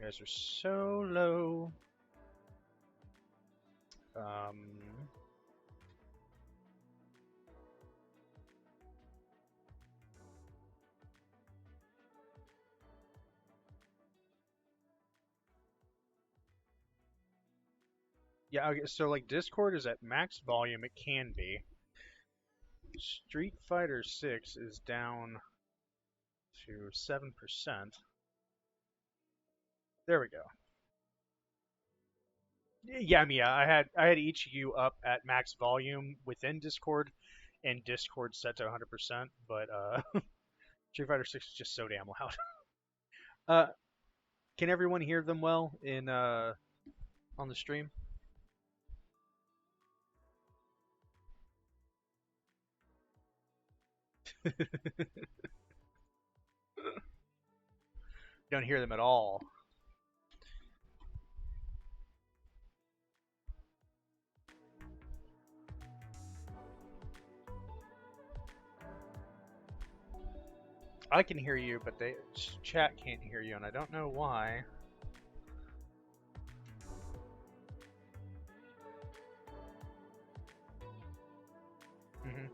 You guys are so low. Um, yeah, okay, so like Discord is at max volume, it can be. Street Fighter 6 is down to 7%. There we go. Yeah, I mean, yeah, I had each of you up at max volume within Discord, and Discord set to 100%. But Street Fighter 6 is just so damn loud. Uh, can everyone hear them well in on the stream? Don't hear them at all. I can hear you, but they chat can't hear you, and I don't know why. Hmm.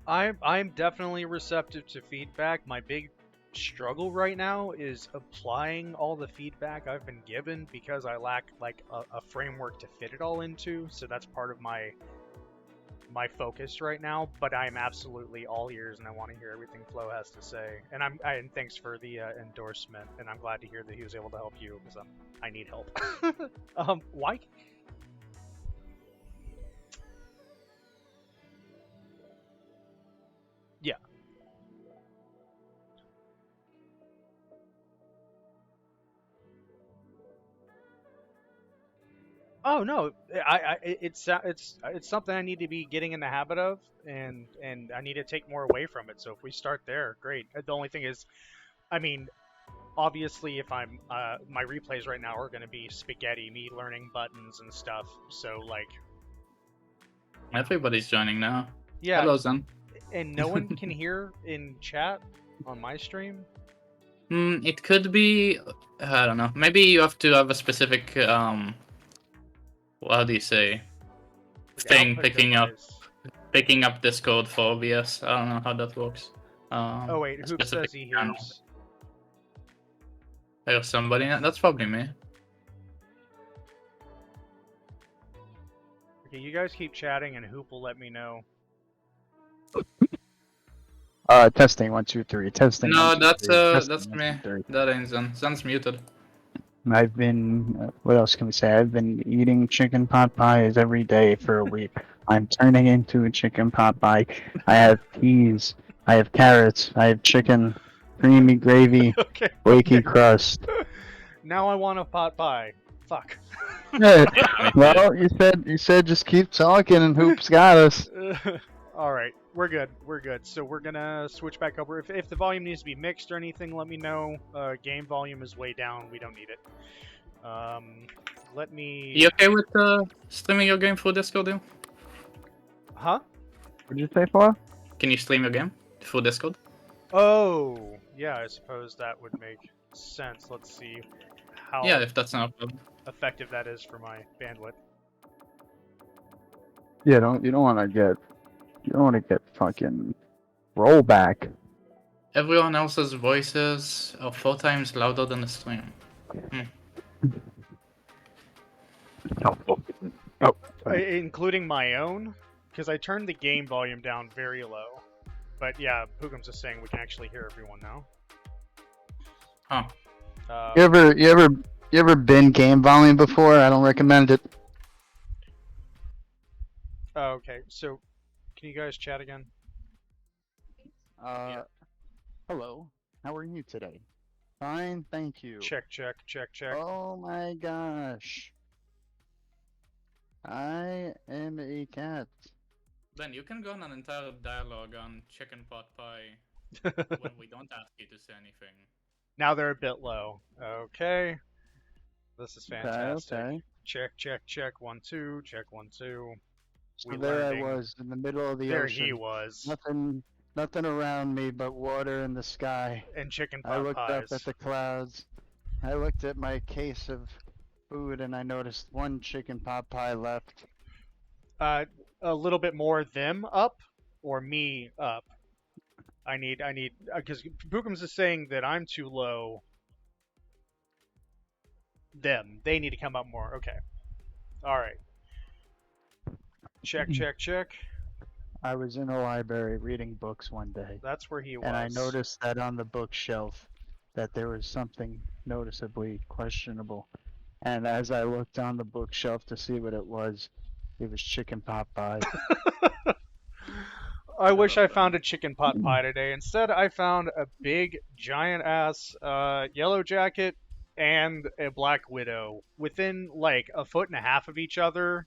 I'm definitely receptive to feedback. My big struggle right now is applying all the feedback I've been given because I lack like a framework to fit it all into. So that's part of my focus right now. But I'm absolutely all ears, and I want to hear everything Flo has to say. And and thanks for the endorsement. And I'm glad to hear that he was able to help you because I need help. Why? Yeah. Oh no, it's something I need to be getting in the habit of, and I need to take more away from it. So if we start there, great. The only thing is, I mean, obviously, if I'm my replays right now are going to be spaghetti, me learning buttons and stuff. So like, Everybody's joining now. yeah, Hello, Zen. and no one can hear in chat on my stream. It could be. I don't know. Maybe you have to have a specific how do you say, Okay, thing picking up this code for OBS. I don't know how that works. Oh wait, Hoop Specific says he channel. hears. There's somebody. That's probably me. Okay, you guys keep chatting, and Hoop will let me know. Testing 1 2 3. Testing. No, 1 2 that's 3. Testing, that's 1 me. 2 3. That ain't Zen. Zen's muted. I've been. What else can we say? I've been eating chicken pot pies every day for a week. I'm turning into a chicken pot pie. I have peas. I have carrots. I have chicken, creamy gravy, Okay. flaky crust. Now I want a pot pie. Fuck. Well, you said just keep talking and Hoop's got us. All right, we're good. We're good. So we're gonna switch back over. If the volume needs to be mixed or anything, let me know. Game volume is way down. We don't need it. Let me. You okay with streaming your game through Discord, deal? Huh? What'd you say, Paul? Can you stream your game through Discord? Oh, yeah. I suppose that would make sense. Let's see how Yeah, if that's not a problem. effective that is for my bandwidth. Yeah, you don't want to get fucking rollback. Everyone else's voices are 4 times louder than the stream. Oh. Including my own, because I turned the game volume down very low. But yeah, Pugum's just saying we can actually hear everyone now. Huh. You ever been game volume before? I don't recommend it. Oh, okay, so can you guys chat again? Yeah. Hello. How are you today? Fine, thank you. Check, check, check, check. Oh my gosh. I am a cat. Then you can go on an entire dialogue on chicken pot pie when we don't ask you to say anything. Now they're a bit low. Okay. This is Okay, fantastic. okay. Check, check, check. 1, 2. Check 1, 2. So We there I learning. was in the middle of the There ocean. he was. Nothing around me but water in the sky. And chicken I pot looked pies. up at the clouds. I looked at my case of food and I noticed one chicken pot pie left. A little bit more them up or me up. I need, because Bookums is saying that I'm too low. They need to come up more. Okay. All right. Check, check, check. I was in a library reading books one day, That's where he was. and I noticed that on the bookshelf that there was something noticeably questionable. And as I looked on the bookshelf to see what it was chicken pot pie. I wish I found a chicken pot pie today. Instead, I found a big, giant ass yellow jacket and a black widow within like a foot and a half of each other.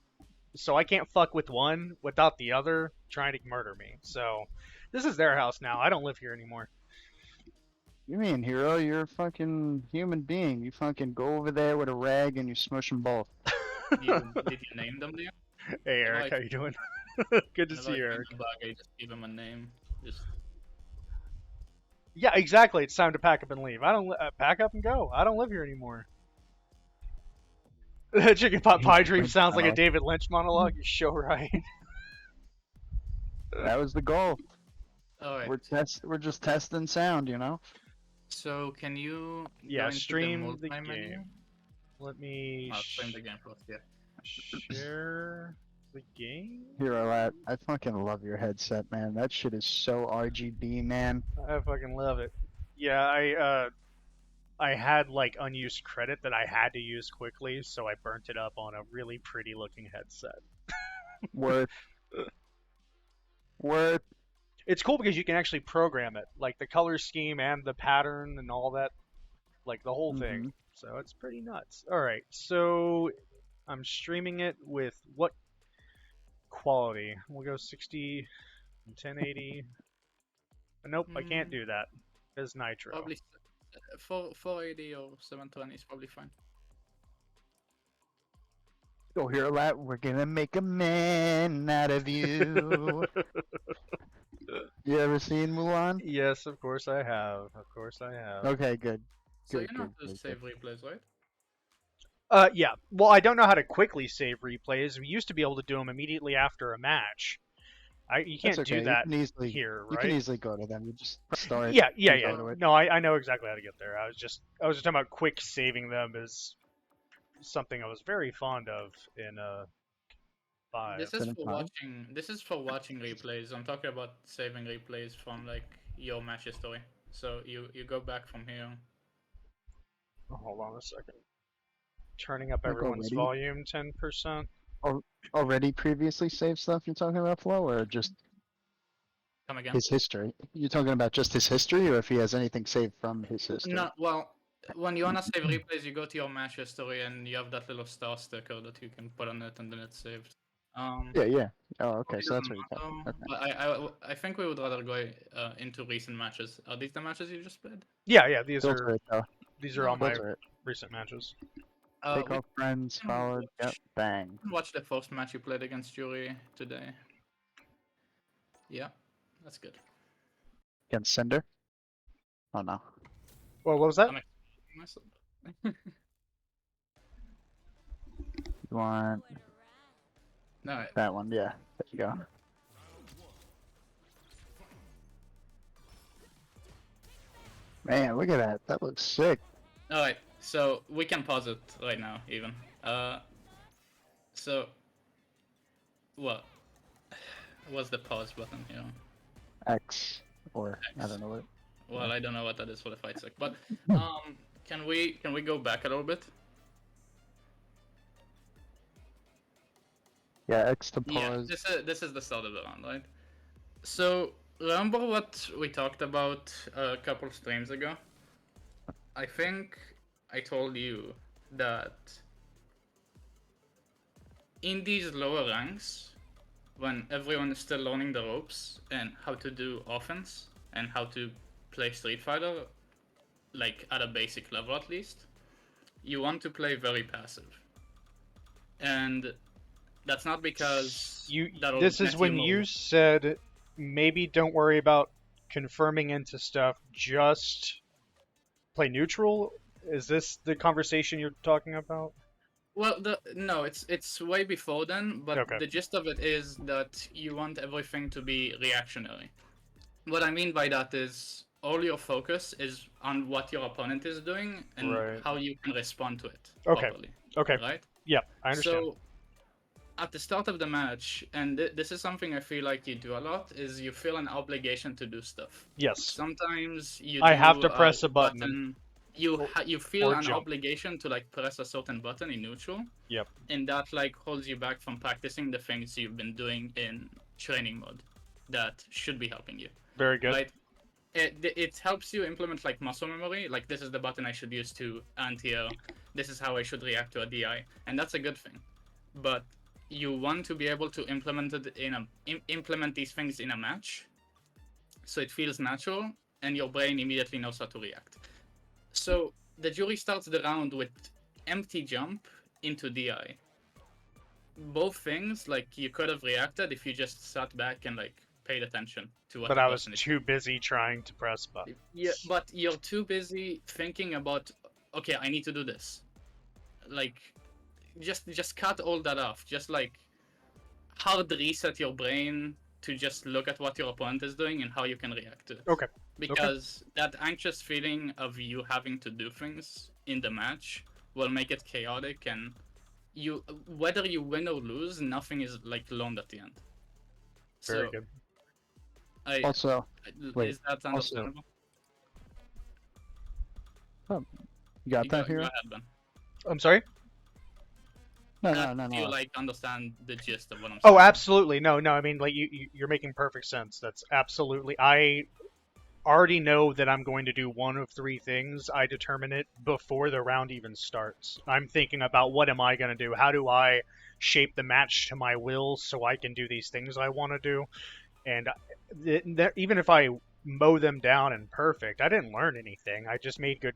So I can't fuck with one without the other trying to murder me. So this is their house now. I don't live here anymore. You mean, Hero? You're a fucking human being. You fucking go over there with a rag and you smush them both. Did you name them, Leo? Hey Eric, Like- how you doing? Good to Whenever see I you, find Eric. a bug, I just give them a name. Just Yeah, exactly. It's time to pack up and leave. I don't pack up and go. I don't live here anymore. Chicken pot pie dream sounds like a David Lynch monologue. You're so right. That was the goal. alright. We're just testing sound, you know. So can you Yeah, go into stream the multi-menu? game. Let me Stream the game first. Yeah. share the game. HeroLAT, I fucking love your headset, man. That shit is so RGB, man. I fucking love it. Yeah, I had like unused credit that I had to use quickly, so I burnt it up on a really pretty looking headset. Word. Word. It's cool because you can actually program it, like the color scheme and the pattern and all that, like the whole thing. So it's pretty nuts. All right, so I'm streaming it with what quality? We'll go 60 and 1080. Nope, I can't do that. It's Nitro. Probably 480 or 720 is probably fine. Go HeroLAT, we're gonna make a man out of you. You ever seen Mulan? Yes, of course I have. Of course I have. Okay, good. So Good, you know how good, to good, save replays, right? Yeah. Well, I don't know how to quickly save replays. We used to be able to do them immediately after a match. You can't That's okay. do that You can easily, here, You right? can easily go to them. You just start. Yeah. you go to it. No, I know exactly how to get there. I was just talking about quick saving them as something I was very fond of in 5. This is Then for fine. watching. This is for watching replays. I'm talking about saving replays from like your match history. So you go back from here. Oh, hold on a second. Turning up Like everyone's already? volume 10%. Already previously saved stuff you're talking about, Flo, or just Come again? his history? You're talking about just his history, or if he has anything saved from his history? No, well, when you wanna save replays, you go to your match history and you have that little star sticker that you can put on it, and then it's saved. Yeah. Oh, okay. It So that's doesn't what you're talking matter, about. but I think we would rather go into recent matches. Are these the matches you just played? Yeah. These Filter are it, though. all my Filter it. recent matches. Take We off friends, can followed. Yep, watch- bang. watch the first match you played against Yuri today. Yeah, that's good. Against Cinder? Oh, no. Well, what was that? I'm explaining myself. You want No, that one? Yeah. There you go. Man, look at that. That looks sick. alright, so we can pause it right now, even. So, what? What's the pause button here? X. Or, I X. don't know what. Well, I don't know what that is for the fight stick, but can we go back a little bit? Yeah, X to Yeah, pause. this is the start of the round, right? So remember what we talked about a couple streams ago? I think I told you that in these lower ranks, when everyone is still learning the ropes and how to do offense and how to play Street Fighter, like at a basic level at least, you want to play very passive. And that's not because that'll This is net when more. you said maybe don't worry about confirming into stuff, just play neutral. Is this the conversation you're talking about? Well, no, it's way before then, but Okay. the gist of it is that you want everything to be reactionary. What I mean by that is all your focus is on what your opponent is doing and Right. how you can respond to it Okay. properly. Okay. Right? Yeah, I understand. So at the start of the match, and this is something I feel like you do a lot, is you feel an obligation to do stuff. Yes. Sometimes you I do have to press a button. You feel or an jump. obligation to like press a certain button in neutral. Yep. And that like holds you back from practicing the things you've been doing in training mode that should be helping you. Very good. Right? It helps you implement like muscle memory. Like this is the button I should use to anti-air. This is how I should react to a DI, and that's a good thing. But you want to be able to implement these things in a match, so it feels natural, and your brain immediately knows how to react. So the jury starts the round with empty jump into DI. Both things, like you could have reacted if you just sat back and like paid attention to what. But the I was person is too busy trying to press buttons. Yeah, but you're too busy thinking about, okay, I need to do this. Like, just cut all that off. Just like hard reset your brain to just look at what your opponent is doing and how you can react to it. Okay. Because that anxious feeling of you having to do things in the match will make it chaotic, and you, whether you win or lose, nothing is like learned at the end. Very So, good. Also, wait, is that understandable? you got that Go here? ahead, Ben. I'm sorry? Do you like understand the gist of what I'm saying? Oh, absolutely. No. I mean, like you're making perfect sense. That's absolutely. I already know that I'm going to do one of three things. I determine it before the round even starts. I'm thinking about what am I going to do? How do I shape the match to my will so I can do these things I want to do? And even if I mow them down and perfect, I didn't learn anything. I just made good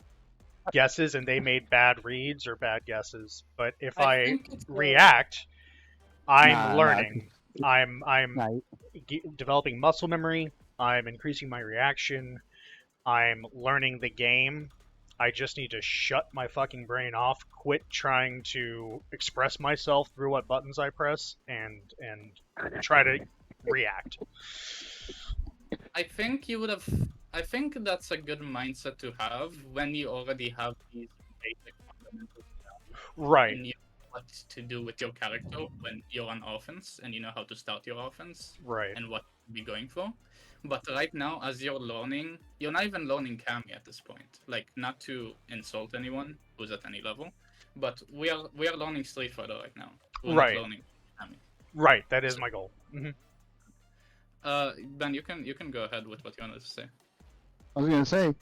guesses and they made bad reads or bad guesses. But if I react, I'm learning. I'm developing muscle memory. I'm increasing my reaction. I'm learning the game. I just need to shut my fucking brain off, quit trying to express myself through what buttons I press, and try to react. I think that's a good mindset to have when you already have these basic fundamentals down. Right. And you know what to do with your character when you're on offense, and you know how to start your offense. Right. And what to be going for. But right now, as you're learning, you're not even learning Kami at this point. Like, not to insult anyone who's at any level, but we are learning Street Fighter right now. We're right. Not learning Kami. Right. That is my goal. Mm-hmm. Ben, you can go ahead with what you wanted to say. I was gonna say,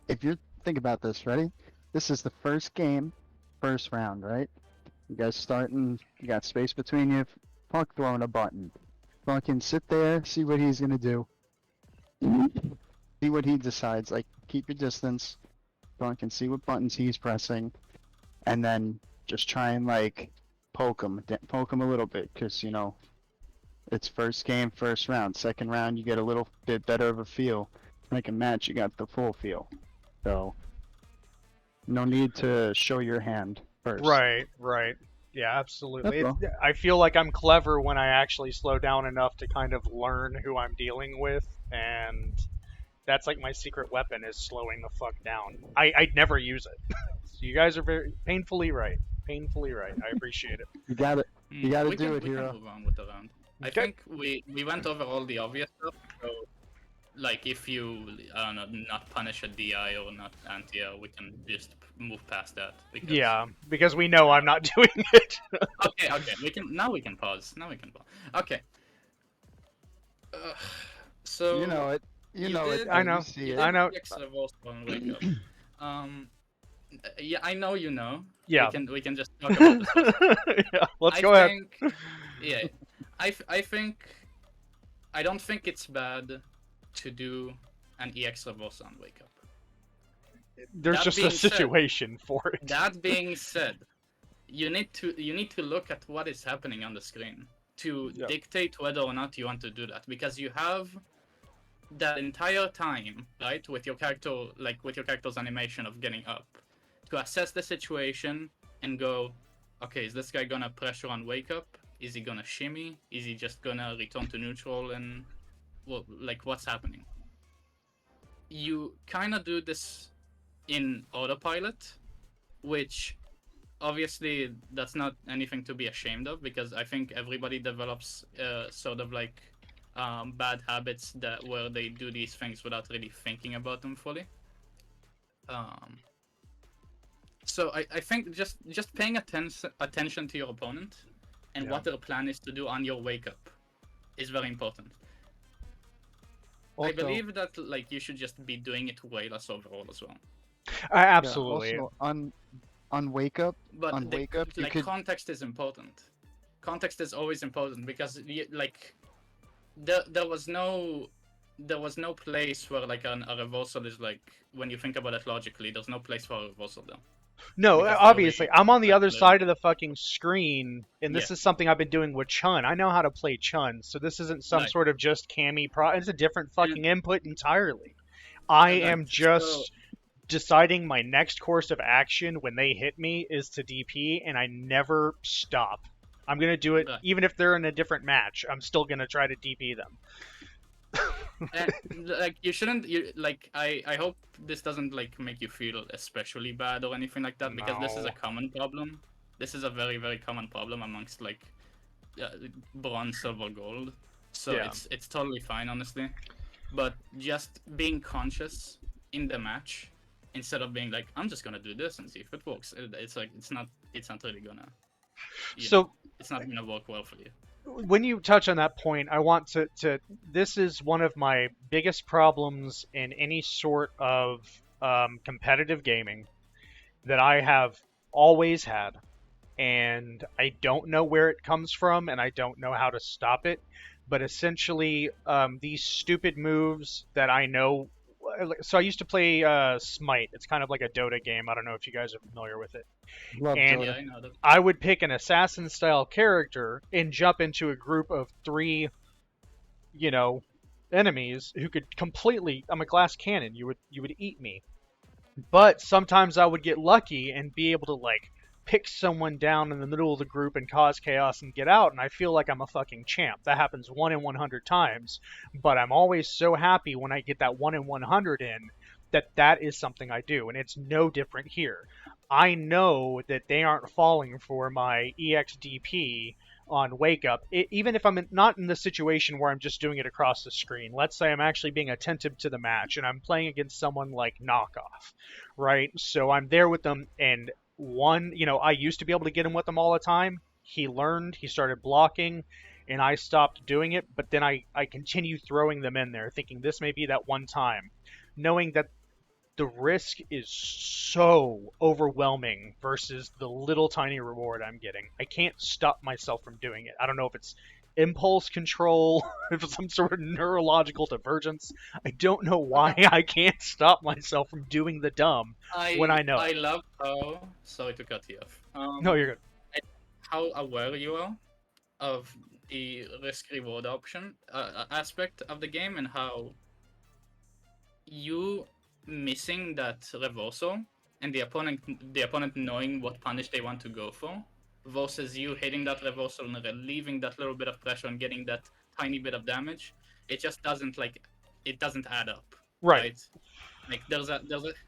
if you think about this, ready? This is the first game, first round, right? You guys starting, you got space between you. Punk throwing a button. Punk can sit there, see what he's gonna do. See what he decides. Like, keep your distance. Punk can see what buttons he's pressing, and then just try and like poke him a little bit, because you know it's first game, first round. Second round, you get a little bit better of a feel. Like a match, you got the full feel. So no need to show your hand first. Right. Yeah, absolutely. I feel like I'm clever when I actually slow down enough to kind of learn who I'm dealing with, and that's like my secret weapon is slowing the fuck down. I'd never use it. So you guys are very painfully right. I appreciate it. You got it. You got to do it, we Hero. Can move on with the round. I think we went over all the obvious stuff. So, like, if you not punish a DI or not anti-air, we can just move past that. Because we know I'm not doing it. Okay. We can pause. Okay. So you know it. You know it. I know. I know. Yeah, I know you know. Yeah. We can just talk about this. Yeah, let's go ahead. I think I don't think it's bad to do an EX reversal on Wake Up. There's That just a being said- situation for it. That being said, you need to look at what is happening on the screen to Yep. dictate whether or not you want to do that, because you have that entire time, right, with your character, like with your character's animation of getting up, to assess the situation and go, okay, is this guy gonna pressure on Wake Up? Is he gonna shimmy? Is he just gonna return to neutral? And well, like, what's happening? You kind of do this in autopilot, which obviously that's not anything to be ashamed of, because I think everybody develops sort of like bad habits that where they do these things without really thinking about them fully. So I think just paying attention to your opponent and Yeah. what their plan is to do on your wake up is very important. I Also, believe that like you should just be doing it way less overall as well. Absolutely. Also, on Wake Up, But On Wake Up, you like could- context is important. Context is always important, because like there was no place where like a reversal is like, when you think about it logically, there's no place for a reversal there. No, Because obviously, literally, I'm on the other literally- side of the fucking screen, and this Yeah. is something I've been doing with Chun. I know how to play Chun, so this isn't some Right. sort of just cami It's a different fucking input entirely. I And, like, am just deciding my next course of action when they hit me is to DP, and I never stop. I'm gonna do it Right. even if they're in a different match. I'm still gonna try to DP them. And, like you shouldn't I hope this doesn't like make you feel especially bad or anything like that, because this is a No. common problem. This is a very, very common problem amongst like bronze, silver, gold. So Yeah. it's totally fine, honestly. But just being conscious in the match instead of being like, I'm just gonna do this and see if it works. It's like it's not really gonna. So It's not gonna work well for you. when you touch on that point, I want to this is one of my biggest problems in any sort of competitive gaming that I have always had, and I don't know where it comes from, and I don't know how to stop it. But essentially, these stupid moves that I know. So I used to play Smite. It's kind of like a Dota game. I don't know if you guys are familiar with it. love And- Dota. Yeah, I know that. I would pick an assassin style character and jump into a group of 3, enemies who could completely. I'm a glass cannon. You would eat me. But sometimes I would get lucky and be able to like pick someone down in the middle of the group and cause chaos and get out, and I feel like I'm a fucking champ. That happens 1 in 100 times, but I'm always so happy when I get that 1 in 100 in that is something I do, and it's no different here. I know that they aren't falling for my EXDP on Wake Up, even if I'm not in the situation where I'm just doing it across the screen. Let's say I'm actually being attentive to the match and I'm playing against someone like Knockoff, right? So I'm there with them, and I used to be able to get him with them all the time. He learned, he started blocking, and I stopped doing it, but then I continue throwing them in there, thinking this may be that one time, knowing that the risk is so overwhelming versus the little tiny reward I'm getting. I can't stop myself from doing it. I don't know if it's impulse control, if it's some sort of neurological divergence. I don't know why I can't stop myself from doing the dumb when I know. I love how. Sorry to cut you off. No, you're good. How aware you are of the risk reward option aspect of the game, and how you missing that reversal and the opponent knowing what punish they want to go for, versus you hitting that reversal and relieving that little bit of pressure and getting that tiny bit of damage. It just doesn't add up. Right. Like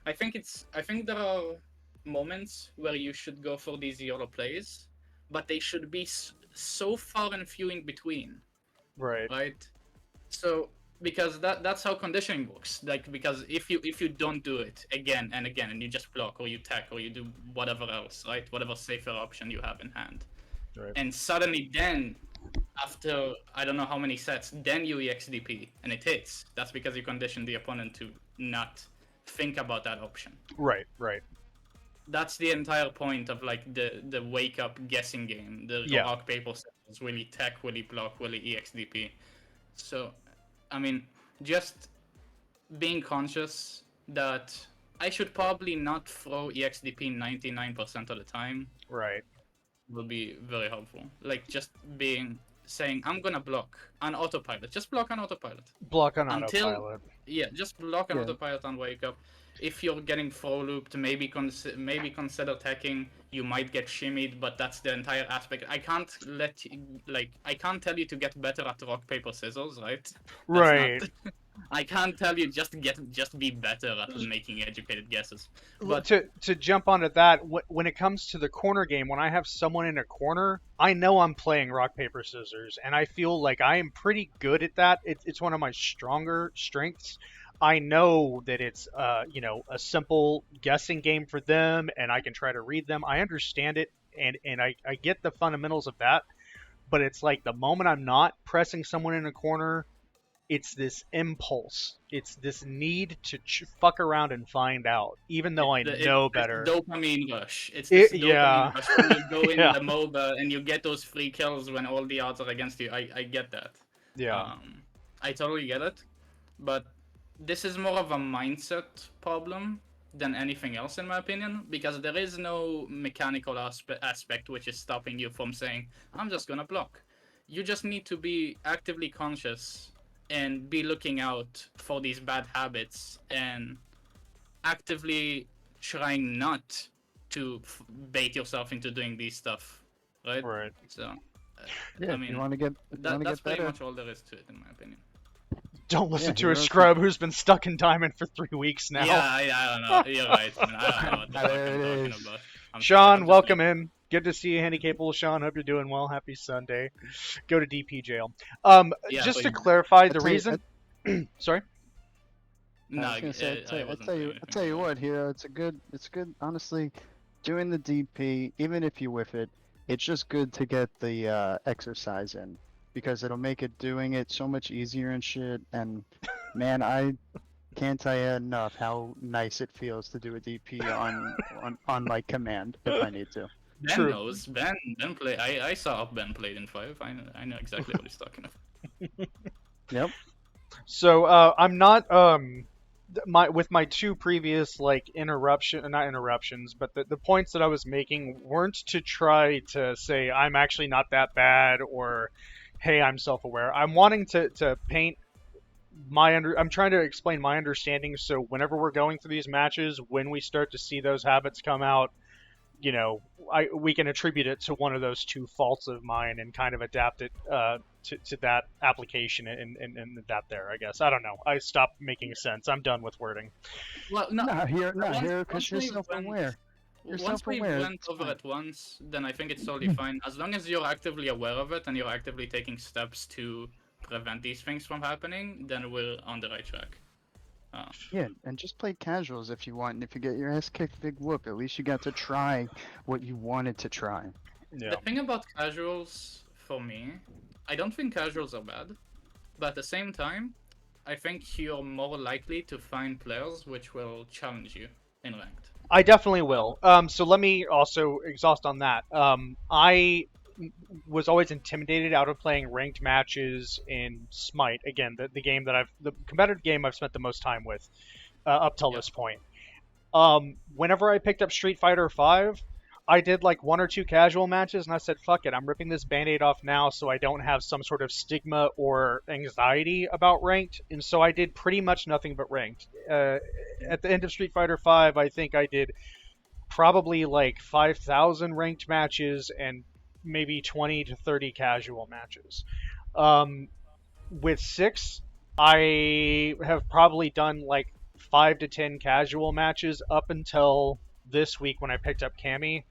I think there are moments where you should go for these YOLO plays, but they should be so far and few in between, Right. right? So because that's how conditioning works. Like, because if you don't do it again and again, and you just block or you tech or you do whatever else, right? Whatever safer option you have in hand, Right. and suddenly then after I don't know how many sets, then you EXDP and it hits. That's because you conditioned the opponent to not think about that option. Right. Right. That's the entire point of like the wake up guessing game, the Yeah. rock paper scissors scissors, will he tech, will he block, will he EXDP? So, I mean, just being conscious that I should probably not throw EXDP 99% of the time Right. will be very helpful. Like just saying I'm gonna block on autopilot. Just block on autopilot. Block on Until- autopilot. Yeah, just block on Yeah. autopilot on wake up. If you're getting throw looped, maybe consider attacking. You might get shimmied, but that's the entire aspect. I can't I can't tell you to get better at rock paper scissors, right? That's Right. not- I can't tell you just be better at making educated guesses. But But to jump onto that, when it comes to the corner game, when I have someone in a corner, I know I'm playing rock paper scissors, and I feel like I am pretty good at that. It's one of my stronger strengths. I know that it's a simple guessing game for them, and I can try to read them. I understand it, and I get the fundamentals of that. But it's like the moment I'm not pressing someone in a corner, it's this impulse. It's this need to fuck around and find out, even though I know better. It's dopamine rush. It's this dopamine Yeah. rush when you go in Yeah. the MOBA and you get those free kills when all the odds are against you. I get that. Yeah. I totally get it. But this is more of a mindset problem than anything else, in my opinion, because there is no mechanical aspect which is stopping you from saying, I'm just gonna block. You just need to be actively conscious and be looking out for these bad habits and actively trying not to bait yourself into doing these stuff, right? Right. So, Yeah, I mean, you want to get that's pretty better. much all there is to it, in my opinion. Don't listen Yeah, to a heroes- scrub who's been stuck in diamond for 3 weeks now. Yeah, I don't know. You're right. Man. I don't know what the fuck There I'm it talking is. about. I'm sorry, Sean, I'm just welcome like- in. Good to see you, Handicapable Sean. Hope you're doing well. Happy Sunday. Go to DP jail. Yeah, Just to please. clarify, the tell you- reason. Sorry. No, I was gonna say, I I'll wasn't tell saying you, anything. what, Hero. It's good. Honestly, doing the DP, even if you whiff it, it's just good to get the exercise in because it'll make doing it so much easier and shit. And man, I can't tell you enough how nice it feels to do a DP on like command if I need to. Ben True. knows. Ben play. I saw Ben played in 5. I know exactly what he's talking about. Yep. So I'm not with my two previous not interruptions, but the points that I was making weren't to try to say I'm actually not that bad or hey, I'm self-aware. I'm wanting to paint I'm trying to explain my understanding, so whenever we're going through these matches, when we start to see those habits come out, we can attribute it to one of those two faults of mine and kind of adapt it to that application and adapt there, I guess. I don't know. I stopped making sense. I'm done with wording. Well, no. Not here, once- because once you're we self-aware. You're Once we self-aware, went it's over fine. it once, then I think it's totally fine. As long as you're actively aware of it and you're actively taking steps to prevent these things from happening, then we're on the right track. Yeah, and just play casuals if you want. And if you get your ass kicked, big whoop. At least you got to try what you wanted to try. Yeah. The thing about casuals, for me, I don't think casuals are bad, but at the same time, I think you're more likely to find players which will challenge you in ranked. I definitely will. So let me also exhaust on that. I was always intimidated out of playing ranked matches in Smite. Again, the game that the competitive game I've spent the most time with up till this point. Whenever I picked up Street Fighter V, I did like 1 or 2 casual matches, and I said, fuck it, I'm ripping this band-aid off now so I don't have some sort of stigma or anxiety about ranked, and so I did pretty much nothing but ranked. At the end of Street Fighter V, I think I did probably like 5,000 ranked matches and maybe 20 to 30 casual matches. With 6, I have probably done like 5 to 10 casual matches up until this week when I picked up Cammy,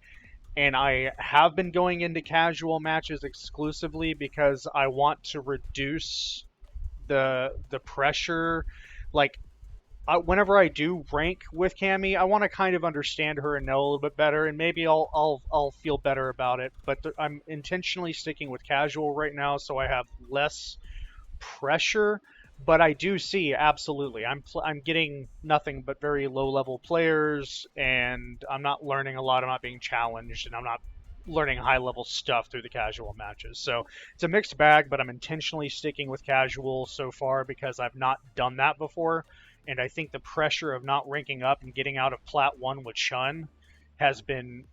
and I have been going into casual matches exclusively because I want to reduce the pressure. Like, whenever I do rank with Cammy, I want to kind of understand her and know a little bit better, and maybe I'll feel better about it. But I'm intentionally sticking with casual right now, so I have less pressure. But I do see absolutely, I'm getting nothing but very low level players, and I'm not learning a lot. I'm not being challenged, and I'm not learning high level stuff through the casual matches. So it's a mixed bag, but I'm intentionally sticking with casual so far because I've not done that before, and I think the pressure of not ranking up and getting out of Plat 1 with Chun has been.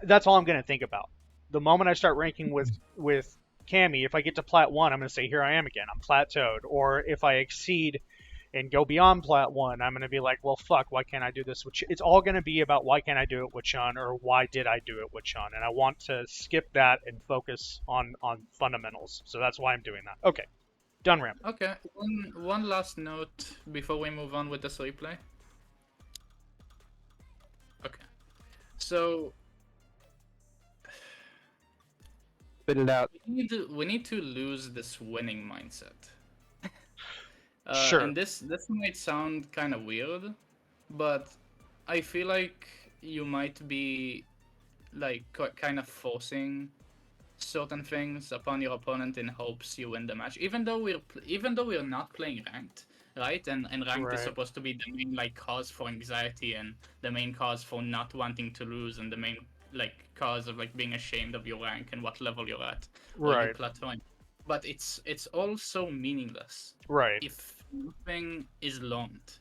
That's all I'm going to think about. The moment I start ranking with Cammy, if I get to Plat 1, I'm going to say, here I am again. I'm plateaued. Or if I exceed and go beyond Plat 1, I'm going to be like, well, fuck, why can't I do this with Chun? It's all going to be about why can't I do it with Chun, or why did I do it with Chun? And I want to skip that and focus on fundamentals. So that's why I'm doing that. Okay, done rambling. Okay, one last note before we move on with this replay. Okay, so Spit it out. we need to lose this winning mindset. Sure. And this might sound kind of weird, but I feel like you might be like kind of forcing certain things upon your opponent in hopes you win the match. Even though we're not playing ranked, right? And ranked is Right. supposed to be the main like cause for anxiety and the main cause for not wanting to lose and the main like cause of like being ashamed of your rank and what level you're at or you Right. plateauing. But it's also meaningless Right. if nothing is learned.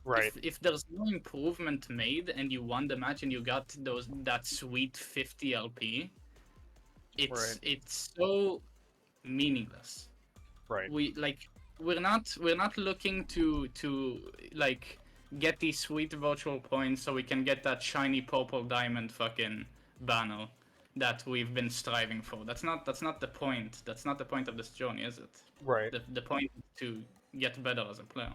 Right. If there's no improvement made and you won the match and you got that sweet 50 LP, it's so meaningless. Right. We're not looking to like get these sweet virtual points so we can get that shiny purple diamond fucking banner that we've been striving for. That's not the point. That's not the point of this journey, is it? Right. The point is to get better as a player.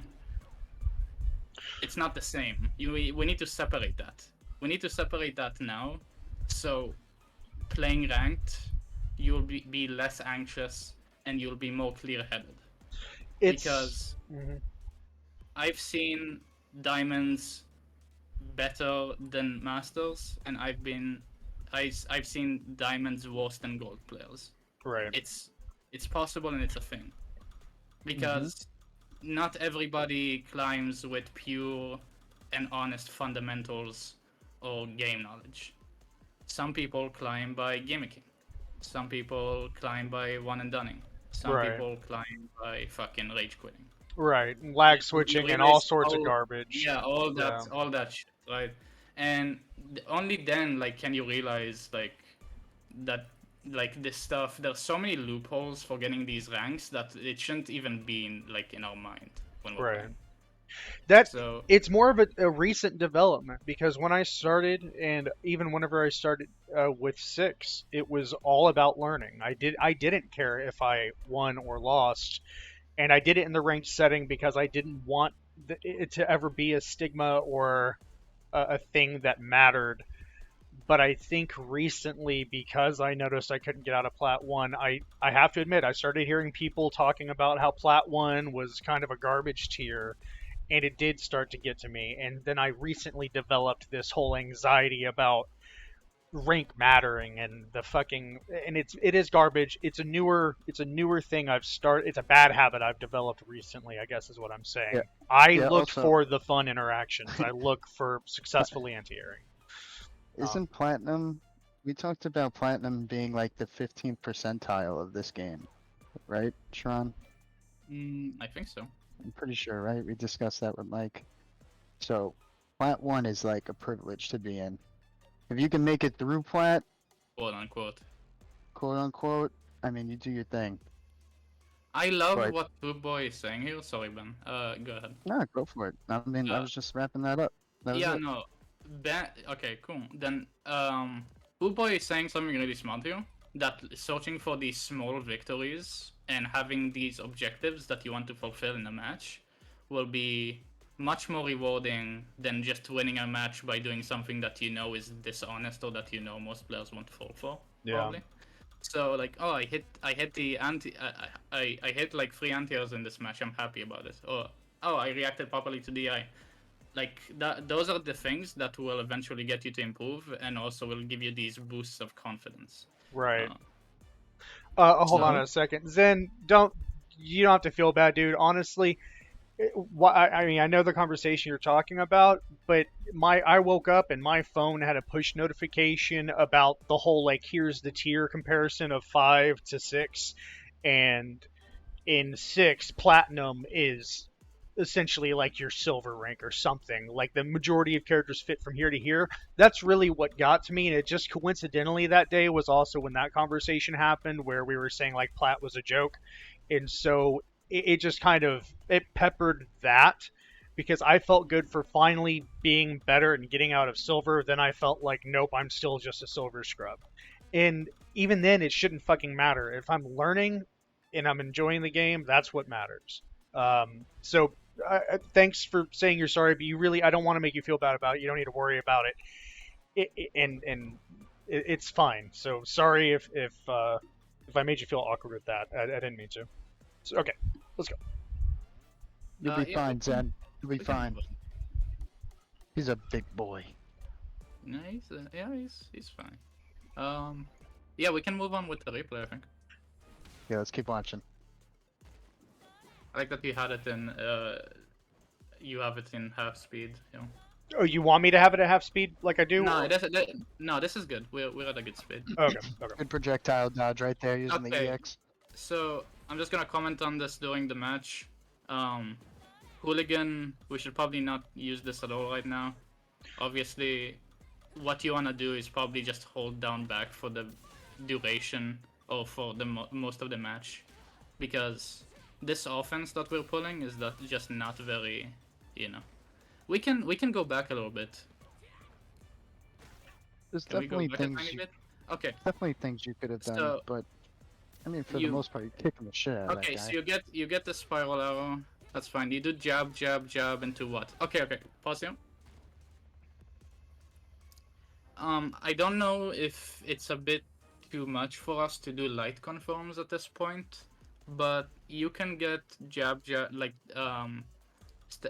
It's not the same. We need to separate that. We need to separate that now. So playing ranked, you'll be less anxious and you'll be more clear-headed. Because Mhm. I've seen diamonds better than masters, and I've seen diamonds worse than gold players. Right. It's possible and it's a thing. Because not everybody climbs with pure and honest fundamentals or game knowledge. Some people climb by gimmicking. Some people climb by one and doneing. Some Right. people climb by fucking rage quitting. Right. Lag You switching and realize all sorts of all- garbage. Yeah, all Yeah. that shit, right? And only then, like, can you realize, like, that, like, this stuff. There's so many loopholes for getting these ranks that it shouldn't even be in our mind when we're Right. playing. That So it's more of a recent development because when I started, and even whenever I started with 6, it was all about learning. I didn't care if I won or lost, and I did it in the ranked setting because I didn't want it to ever be a stigma or a thing that mattered. But I think recently, because I noticed I couldn't get out of Plat 1, I have to admit, I started hearing people talking about how Plat 1 was kind of a garbage tier, and it did start to get to me. And then I recently developed this whole anxiety about rank mattering and the fucking, and it is garbage. It's a newer thing I've started. It's a bad habit I've developed recently, I guess is what I'm saying. Yeah. I Yeah, look also- for the fun interactions. I look for successfully anti-airing. Isn't Platinum? We talked about Platinum being like the 15th percentile of this game, right, Sharon? I think so. I'm pretty sure, right? We discussed that with Mike. So, Plat 1 is like a privilege to be in. If you can make it through Plat, Quote unquote. quote unquote, I mean, you do your thing. I love Right. what Boot Boy is saying here. Sorry, Ben. Go ahead. No, go for it. I mean, I Uh, was just wrapping that up. That was Yeah, it. no. Okay, cool. Then, Boot Boy is saying something really smart here. That searching for these small victories and having these objectives that you want to fulfill in a match will be much more rewarding than just winning a match by doing something that you know is dishonest or that you know most players won't fall for. Yeah. Probably. So like, oh, I hit the anti, I hit like 3 anti-airs in this match. I'm happy about it. Or oh, I reacted properly to DI. Like that, those are the things that will eventually get you to improve and also will give you these boosts of confidence. Right. Uh, Hold on So- a second. Zen, you don't have to feel bad, dude. Honestly, I mean, I know the conversation you're talking about, but I woke up and my phone had a push notification about the whole like here's the tier comparison of 5 to 6, and in 6 platinum is essentially like your silver rank or something. Like the majority of characters fit from here to here. That's really what got to me, and it just coincidentally that day was also when that conversation happened where we were saying like plat was a joke, and so it just kind of it peppered that because I felt good for finally being better and getting out of silver. Then I felt like nope, I'm still just a silver scrub, and even then it shouldn't fucking matter if I'm learning and I'm enjoying the game. That's what matters. So thanks for saying you're sorry, but you really I don't want to make you feel bad about it. You don't need to worry about it, and it's fine. So sorry if I made you feel awkward with that. I didn't mean to. So, okay, let's go. You'll be Yeah, fine, Zen. You'll be we can fine. move on. He's a big boy. No, he's fine. Yeah, we can move on with the replay, I think. Yeah, let's keep watching. I like that you had it in, you have it in half speed, you know. Oh, you want me to have it at half speed like I do? No, or- no, this is good. We're at a good speed. Okay, okay. Good projectile dodge right there using the Okay. EX. So, I'm just gonna comment on this during the match. Hooligan, we should probably not use this at all right now. Obviously, what you wanna do is probably just hold down back for the duration or for the most of the match. Because this offense that we're pulling is just not very, you know. We can go back a little bit. There's Can we go definitely back a things tiny you, bit? Okay. definitely things you could have done, So, but I mean, for the you- most part, you're kicking the shit out of Okay, that so guy. you get the spiral arrow. That's fine. You do jab, jab, jab into what? Okay. Pause here. I don't know if it's a bit too much for us to do light confirms at this point, but you can get jab, jab, like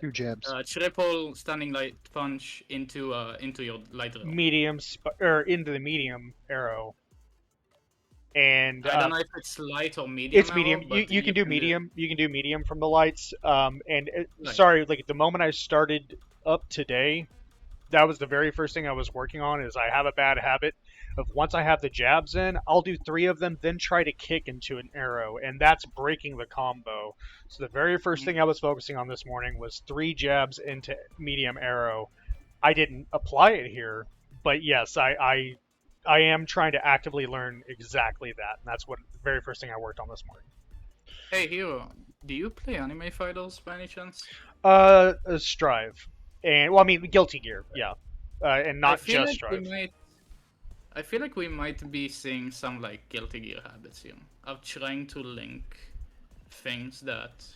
Two jabs. triple standing light punch into your light arrow. Medium or into the medium arrow, and I don't know if it's light or medium. it's medium. Arrow, but You can do medium. You can do medium from the lights. And Right. sorry, like the moment I started up today, that was the very first thing I was working on. Is I have a bad habit of once I have the jabs in, I'll do 3 of them, then try to kick into an arrow, and that's breaking the combo. So the very first thing I was focusing on this morning was 3 jabs into medium arrow. I didn't apply it here, but yes, I am trying to actively learn exactly that, and that's what the very first thing I worked on this morning. Hey Hero, do you play anime fighters by any chance? Strive, and well, I mean Guilty Gear, yeah, and not I feel just like we Strive. I feel like we might be seeing some like Guilty Gear habits here of trying to link things that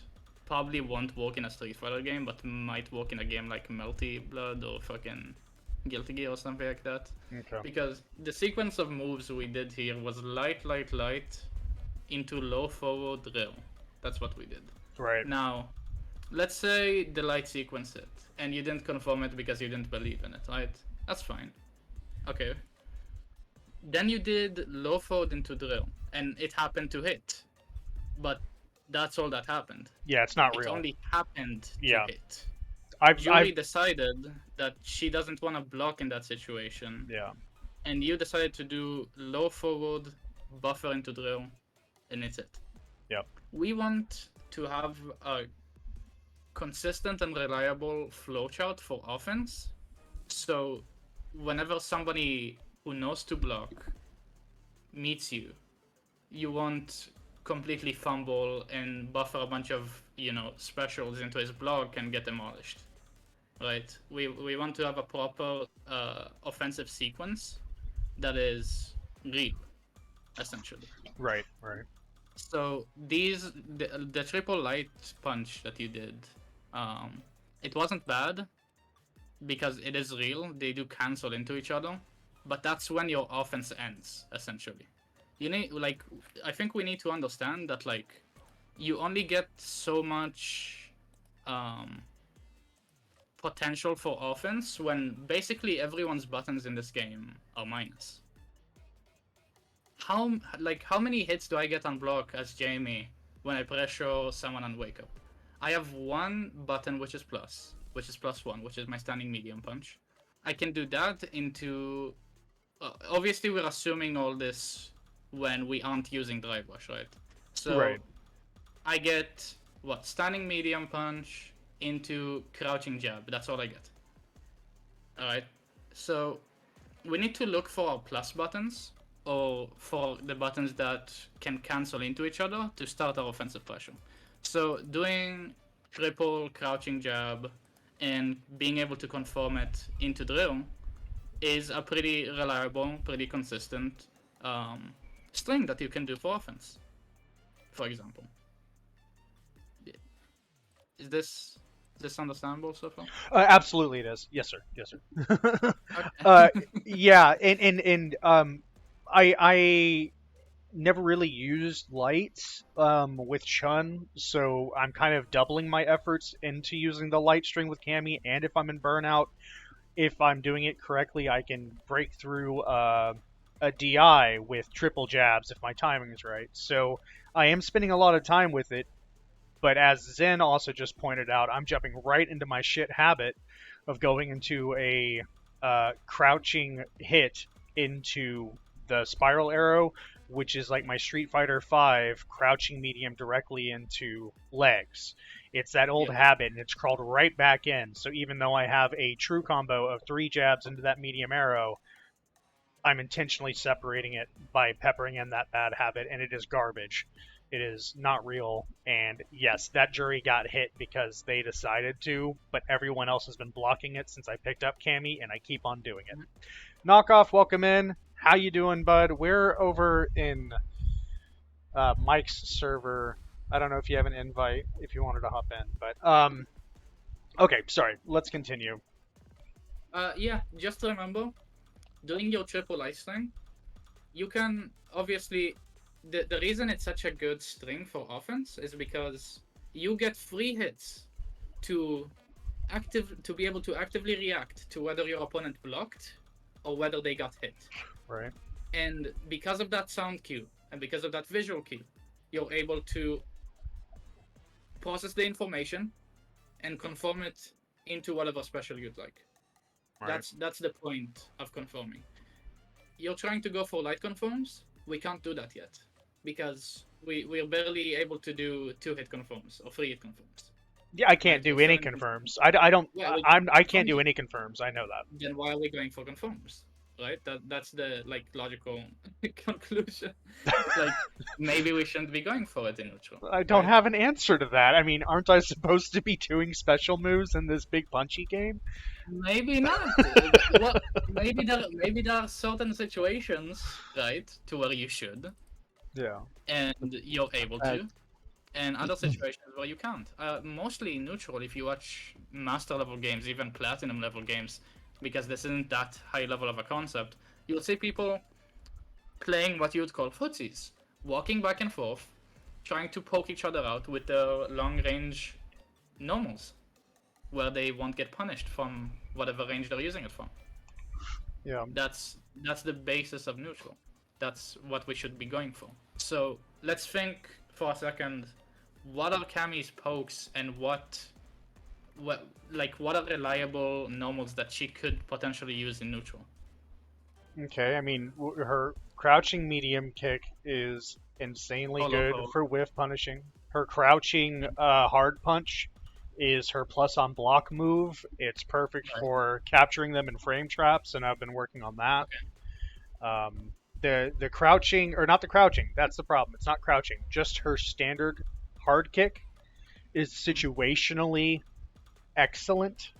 probably won't work in a Street Fighter game, but might work in a game like Melty Blood or fucking Guilty Gear or something like that. Okay. Because the sequence of moves we did here was light into low forward drill. That's what we did. Right. Now, let's say the light sequence hit, and you didn't confirm it because you didn't believe in it, right? That's fine. Okay. Then you did low forward into drill, and it happened to hit. But that's all that happened. Yeah, it's not It real. only happened to Yeah. hit. I've Julie decided that she doesn't want to block in that situation, yeah. and you decided to do low forward, buffer into drill, and it's it. Yep. We want to have a consistent and reliable flowchart for offense, so whenever somebody who knows to block meets you, you won't completely fumble and buffer a bunch of, specials into his block and get demolished. Right? We want to have a proper offensive sequence that is real, essentially. Right. So the triple light punch that you did, it wasn't bad because it is real. They do cancel into each other, but that's when your offense ends, essentially. You need I think we need to understand that you only get so much potential for offense when basically everyone's buttons in this game are minus. How many hits do I get on block as Jamie when I pressure someone on wake up? I have one button which is +1, which is my standing medium punch. I can do that into. Obviously, we're assuming all this when we aren't using dry brush, right? So Right. I get what standing medium punch into crouching jab. That's all I get. All right. So we need to look for our plus buttons or for the buttons that can cancel into each other to start our offensive pressure. So doing triple crouching jab and being able to conform it into drill is a pretty reliable, pretty consistent string that you can do for offense, for example. Is this understandable so far? Absolutely, it is. Yes, sir. Yes, sir. Okay. Yeah, and I never really used lights with Chun, so I'm kind of doubling my efforts into using the light string with Cammy. And if I'm in burnout, if I'm doing it correctly, I can break through a DI with triple jabs if my timing is right. So I am spending a lot of time with it. But as Zen also just pointed out, I'm jumping right into my shit habit of going into a crouching hit into the spiral arrow, which is like my Street Fighter V crouching medium directly into legs. It's that old habit, and it's crawled right back in. So even though I have a true combo of 3 jabs into that medium arrow, I'm intentionally separating it by peppering in that bad habit, and it is garbage. It is not real, and yes, that jury got hit because they decided to, but everyone else has been blocking it since I picked up Cammy, and I keep on doing it. Knockoff, welcome in. How you doing, bud? We're over in Mike's server. I don't know if you have an invite if you wanted to hop in, but okay, sorry. Let's continue. Yeah, just remember, doing your triple ice string, you can obviously. The reason it's such a good string for offense is because you get free hits to be able to actively react to whether your opponent blocked or whether they got hit. Right. And because of that sound cue and because of that visual cue, you're able to process the information and conform it into whatever special you'd like. Right. That's the point of conforming. You're trying to go for light conforms. We can't do that yet because we're barely able to do 2-hit conforms or 3-hit conforms. Yeah, I can't do any confirms. I don't. Yeah, I can't do any confirms. I know that. Then why are we going for confirms? Right? That's the logical conclusion. Like maybe we shouldn't be going for it in neutral. I don't right? have an answer to that. I mean, aren't I supposed to be doing special moves in this big punchy game? Maybe not. Maybe there are certain situations, right, to where you should. Yeah. And you're able to, and other situations where you can't. Mostly neutral if you watch master level games, even platinum level games, because this isn't that high level of a concept. You'll see people playing what you would call footsies, walking back and forth, trying to poke each other out with the long range normals, where they won't get punished from whatever range they're using it from. Yeah. That's the basis of neutral. That's what we should be going for. So let's think for a second. What are Cammy's pokes, and what are reliable normals that she could potentially use in neutral? Okay. I mean, her crouching medium kick is insanely good for whiff punishing. Her crouching hard punch is her plus on block move. It's perfect for capturing them in frame traps, and I've been working on that. The crouching, or not the crouching, that's the problem. It's not crouching. Just her standard hard kick is situationally excellent,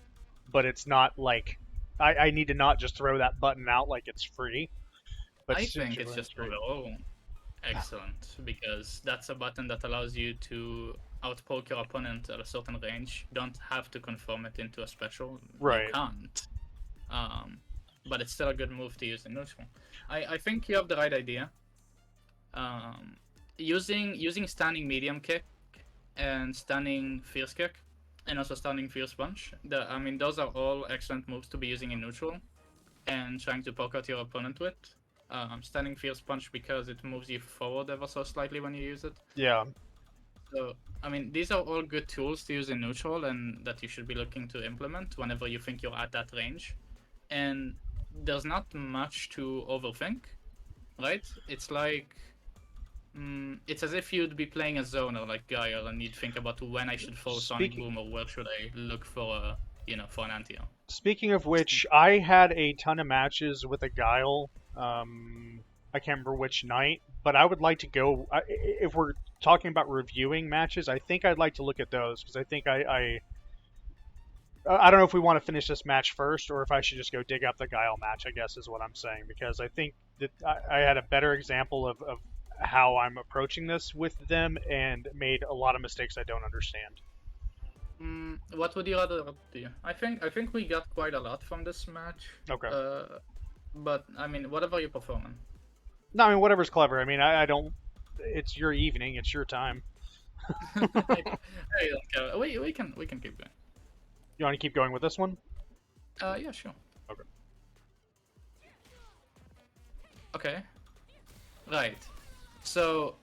but it's not like I need to not just throw that button out like it's free. But I think it's just overall excellent because that's a button that allows you to outpoke your opponent at a certain range. You don't have to conform it into a special. Right. You can't. But it's still a good move to use in neutral. I think you have the right idea. Using standing medium kick and standing fierce kick and also standing fierce punch. Those are all excellent moves to be using in neutral and trying to poke out your opponent with. Standing fierce punch because it moves you forward ever so slightly when you use it. Yeah. So, I mean, these are all good tools to use in neutral and that you should be looking to implement whenever you think you're at that range. And there's not much to overthink, right? It's like, it's as if you'd be playing a zoner like Guile and you'd think about when I should throw Sonic Speaking Boom or where should I look for a, for an anti. speaking of which, I had a ton of matches with a Guile. I can't remember which night, but I would like to go. If we're talking about reviewing matches, I think I'd like to look at those because I think I don't know if we want to finish this match first or if I should just go dig up the Guile match. I guess is what I'm saying because I think that I had a better example of how I'm approaching this with them and made a lot of mistakes I don't understand. What would you rather do? I think we got quite a lot from this match. Okay. But I mean, whatever you prefer, man. No, I mean whatever's clever. I mean I don't. It's your evening. It's your time. Hey, we can keep going. You want to keep going with this one? Yeah, sure. Okay. Okay. Right. So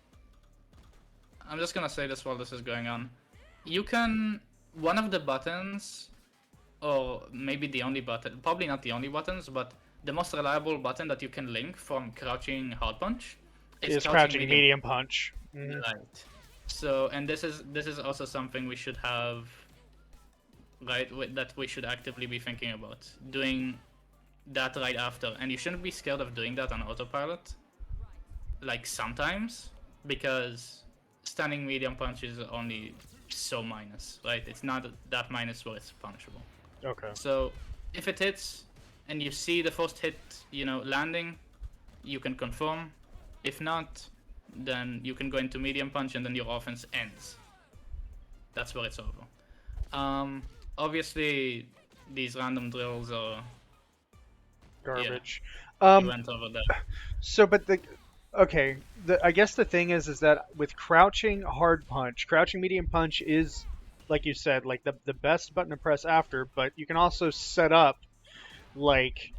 I'm just gonna say this while this is going on. You can one of the buttons, or maybe the only button, probably not the only buttons, but the most reliable button that you can link from crouching hard punch Is crouching medium punch. Mhm. Right. So, and this is also something we should have, right? That we should actively be thinking about doing that right after, and you shouldn't be scared of doing that on autopilot. Like sometimes, because standing medium punch is only so minus, right? It's not that minus where it's punishable. Okay. So if it hits and you see the first hit, landing, you can confirm. If not, then you can go into medium punch and then your offense ends. That's where it's over. Obviously, these random drills are Garbage. we went over that. So, but I guess the thing is that with crouching hard punch, crouching medium punch is, like you said, like the best button to press after. But you can also set up like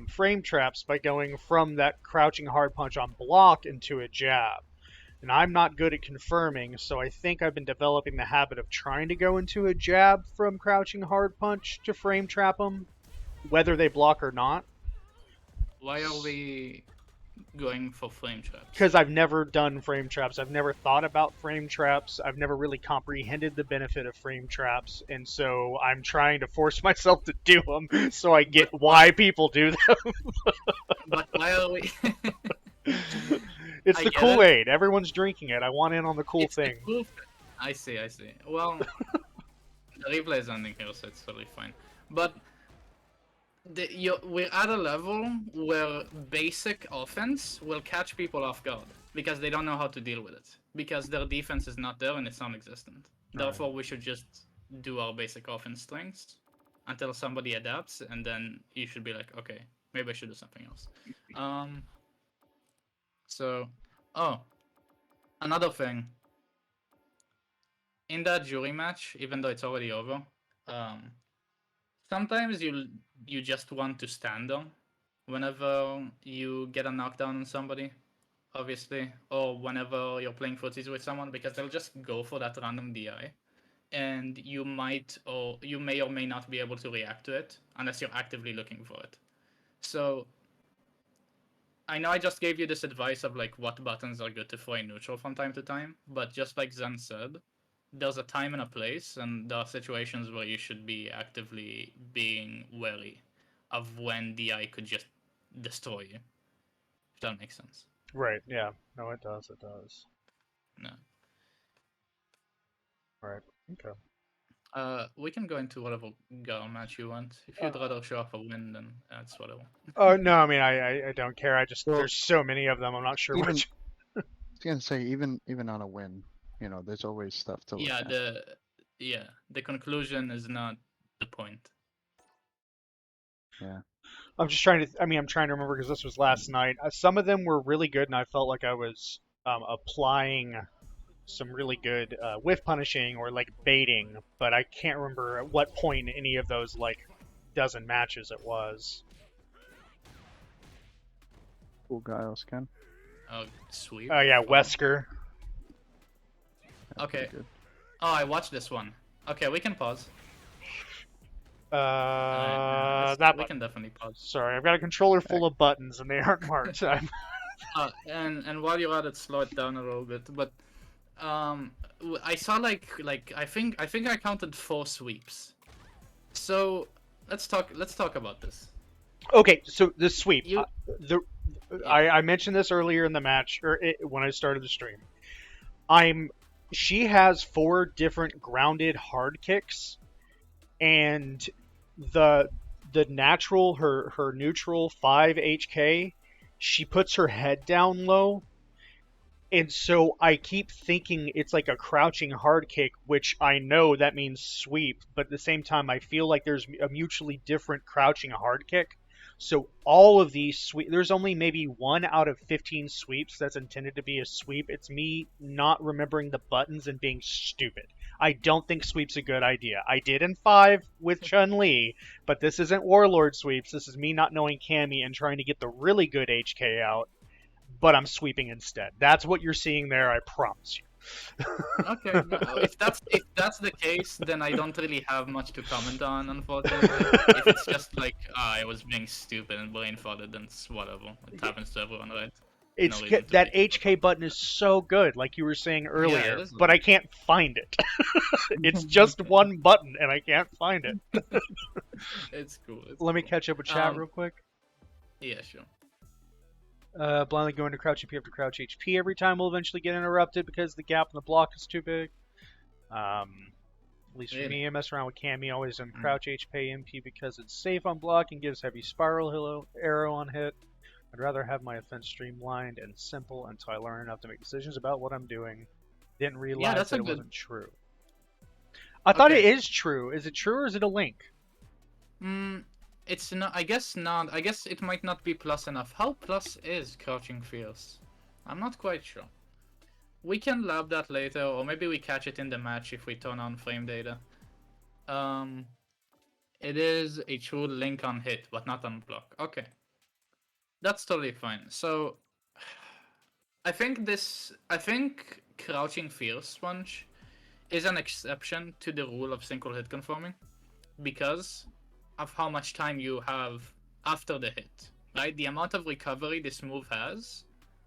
frame traps by going from that crouching hard punch on block into a jab. And I'm not good at confirming, so I think I've been developing the habit of trying to go into a jab from crouching hard punch to frame trap them, whether they block or not. Why are we going for flame traps? Because I've never done frame traps. I've never thought about frame traps. I've never really comprehended the benefit of frame traps. And so I'm trying to force myself to do them so I get why people do them. But why are we? It's I the get Kool-Aid. Everyone's drinking it. I want in on the cool It's the thing. cool thing. I see. Well, the replay is ending here, so it's totally fine. But we're at a level where basic offense will catch people off guard because they don't know how to deal with it. Because their defense is not there and it's non-existent. Right. Therefore, we should just do our basic offense strengths until somebody adapts, and then you should be like, okay, maybe I should do something else. Another thing. In that jury match, even though it's already over, sometimes you just want to stand them whenever you get a knockdown on somebody, obviously, or whenever you're playing footsies with someone, because they'll just go for that random DI, and you may or may not be able to react to it unless you're actively looking for it. So I know I just gave you this advice of like what buttons are good to throw in neutral from time to time, but just like Zen said, there's a time and a place, and there are situations where you should be actively being wary of when DI could just destroy you. If that makes sense. Right, yeah. No, it does. It does. No. Right. Okay. We can go into whatever girl match you want. If you'd rather show off a win, then that's whatever. Oh, no, I mean, I don't care. Well, there's so many of them. I'm not sure even- which. I was gonna say even on a win, there's always stuff to look at. The conclusion is not the point. Yeah. I'm trying to remember because this was last night. Some of them were really good, and I felt like I was applying some really good whiff punishing or like baiting, but I can't remember at what point in any of those like dozen matches it was. Cool Giles, Ken. Oh, sweet. Oh yeah, Wesker. Okay. Good. Oh, I watched this one. Okay, we can pause. that We button. can definitely pause. Sorry, I've got a controller full of buttons and they aren't marked. And while you're at it, slow it down a little bit. But I saw like I think I counted 4 sweeps. So let's talk about this. Okay, so the sweep. You- I mentioned this earlier in the match, or when I started the stream. She has 4 different grounded hard kicks, and the natural, her neutral 5 HK, she puts her head down low, and so I keep thinking it's like a crouching hard kick, which I know that means sweep, but at the same time I feel like there's a mutually different crouching hard kick. So all of these sweep, there's only maybe 1 out of 15 sweeps that's intended to be a sweep. It's me not remembering the buttons and being stupid. I don't think sweep's a good idea. I did in 5 with Chun-Li, but this isn't Warlord sweeps. This is me not knowing Cammy and trying to get the really good HK out, but I'm sweeping instead. That's what you're seeing there, I promise you. Okay, no, if that's the case, then I don't really have much to comment on, unfortunately. If it's just like I was being stupid and brain farted, then it's whatever. It happens to everyone, right? It's No reason to that be- HK button is so good, like you were saying earlier, it is. but I can't find it. It's just one button, and I can't find it. It's cool. Let me catch up with chat real quick. Yeah, sure. Blindly going to crouch HP after crouch HP every time will eventually get interrupted because the gap in the block is too big. At least for me, I mess around with Cammy always in crouch HP MP because it's safe on block and gives heavy spiral arrow on hit. I'd rather have my offense streamlined and simple until I learn enough to make decisions about what I'm doing. Didn't realize that's that a it good- wasn't true. I thought it Okay. is true. Is it true or is it a link? It's not. I guess not. I guess it might not be plus enough. How plus is crouching fierce? I'm not quite sure. We can lab that later, or maybe we catch it in the match if we turn on frame data. It is a true link on hit, but not on block. Okay, that's totally fine. So, I think crouching fierce sponge is an exception to the rule of single hit conforming, because of how much time you have after the hit, right? The amount of recovery this move has,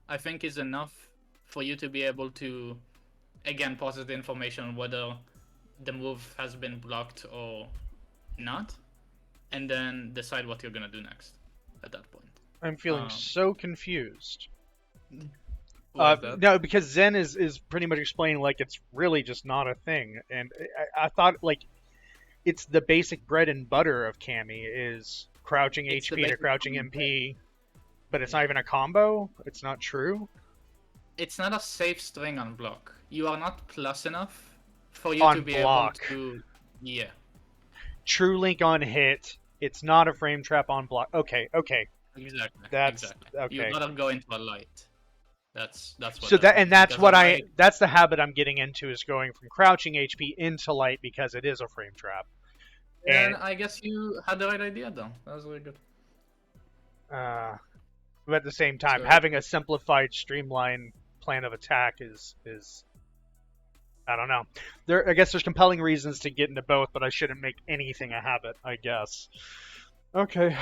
I think, is enough for you to be able to, again, process the information on whether the move has been blocked or not, and then decide what you're gonna do next at that point. I'm feeling Um, so confused. Why is that? No, because Zen is pretty much explaining like it's really just not a thing, and I thought like it's the basic bread and butter of Cammy is crouching It's the HP to basic crouching combo. MP, but it's not even a combo. It's not true. It's not a safe string on block. You are not plus enough for you On to be block. able to. Yeah. True link on hit. It's not a frame trap on block. Okay. Exactly. That's exactly. okay. You gotta go into a light. That's what. So that's because what a I light- that's the habit I'm getting into is going from crouching HP into light because it is a frame trap. And And I guess you had the right idea though. That was really good. but at the same time, So- having a simplified, streamlined plan of attack is I don't know. I guess there's compelling reasons to get into both, but I shouldn't make anything a habit, I guess. Okay.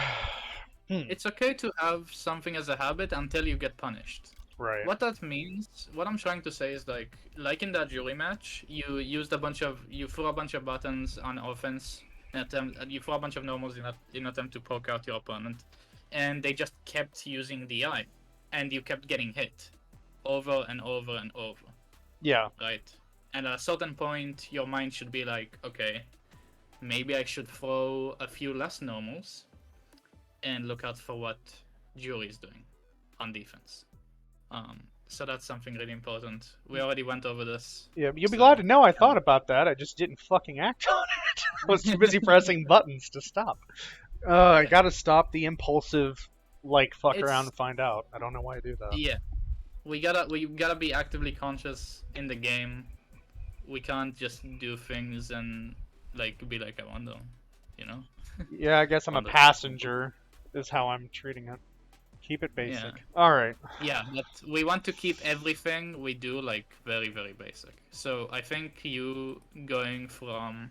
It's okay to have something as a habit until you get punished. Right. What that means, what I'm trying to say is like in that jury match, you threw a bunch of buttons on offense, you threw a bunch of normals in attempt to poke out your opponent, and they just kept using DI, and you kept getting hit, over and over and over, Yeah. right? And at a certain point, your mind should be like, okay, maybe I should throw a few less normals, and look out for what jury is doing on defense. So that's something really important. We already went over this. Yeah, you'll be So- glad to know I thought about that. I just didn't fucking act on it. I was too busy pressing buttons to stop. I gotta stop the impulsive, fuck It's- around and find out. I don't know why I do that. Yeah, we gotta be actively conscious in the game. We can't just do things and be like, I wonder, you know? Yeah, I guess I'm a On the- passenger, is how I'm treating it. Keep it basic. Yeah. All right. Yeah, but we want to keep everything we do like very, very basic. So I think you going from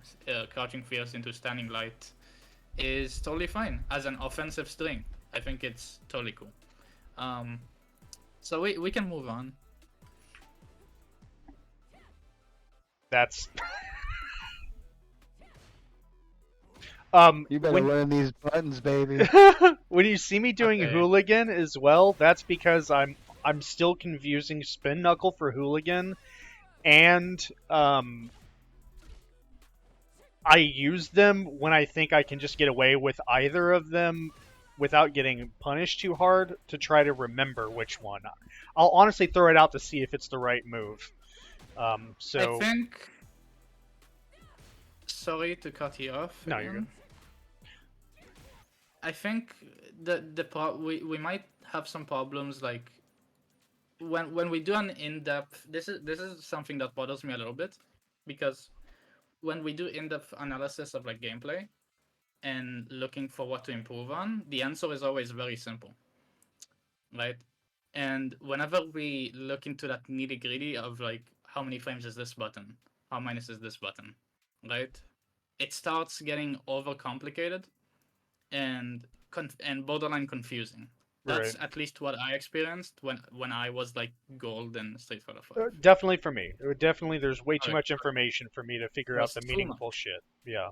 crouching fierce into standing light is totally fine as an offensive string. I think it's totally cool. So we can move on. That's. You better when, learn these buttons, baby. when you see me doing Okay. hooligan as well, that's because I'm still confusing spin knuckle for hooligan, and I use them when I think I can just get away with either of them without getting punished too hard to try to remember which one. I'll honestly throw it out to see if it's the right move. So I think. Sorry to cut you off. No, you're again. good. I think we might have some problems like when we do an in-depth. This is something that bothers me a little bit because when we do in-depth analysis of like gameplay and looking for what to improve on, the answer is always very simple, right? And whenever we look into that nitty-gritty of like how many frames is this button, how minus is this button, right? It starts getting overcomplicated and borderline confusing. That's Right. at least what I experienced when I was like gold in Street Fighter 5. Definitely for me. Definitely, there's way too Okay. much information for me to figure out There's the too meaningful shit. Yeah.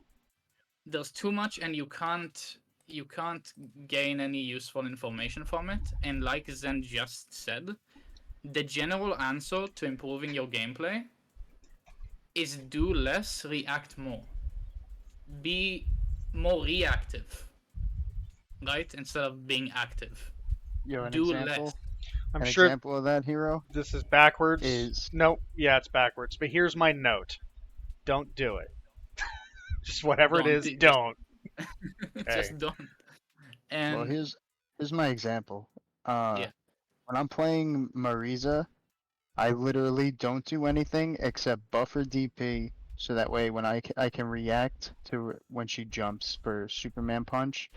There's too much, and you can't gain any useful information from it. And like Zen just said, the general answer to improving your gameplay is do less, react more. Be more reactive, right? Instead of being active. Yo, an Do example. less. I'm An sure example of that, Hero, this is backwards. is Nope. Yeah, it's backwards. But here's my note. Don't do it. Just whatever it Don't is, do- just- don't. Just don't. And well, here's my example. Yeah. When I'm playing Marisa, I literally don't do anything except buffer DP, so that way when I can react to when she jumps for Superman Punch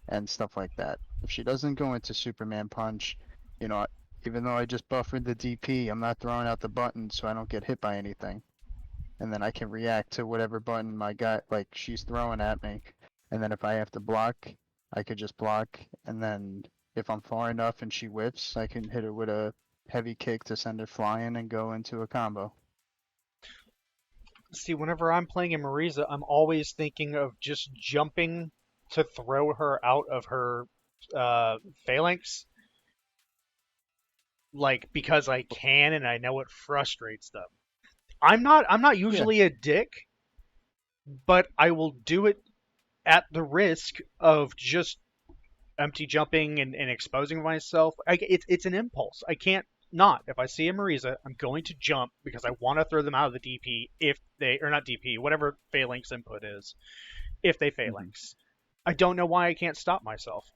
and stuff like that. If she doesn't go into Superman Punch, you know, even though I just buffered the DP, I'm not throwing out the button so I don't get hit by anything. And then I can react to whatever button my guy, like she's throwing at me. And then if I have to block, I could just block. And then if I'm far enough and she whiffs, I can hit her with a heavy kick to send her flying and go into a combo. See, whenever I'm playing in Marisa, I'm always thinking of just jumping to throw her out of her phalanx. Like, because I can and I know it frustrates them. I'm not usually a dick, but I will do it at the risk of just empty jumping and exposing myself. It's an impulse. I can't not. If I see a Marisa, I'm going to jump because I want to throw them out of the DP if they, or not DP, whatever phalanx input is, if they phalanx. I don't know why I can't stop myself.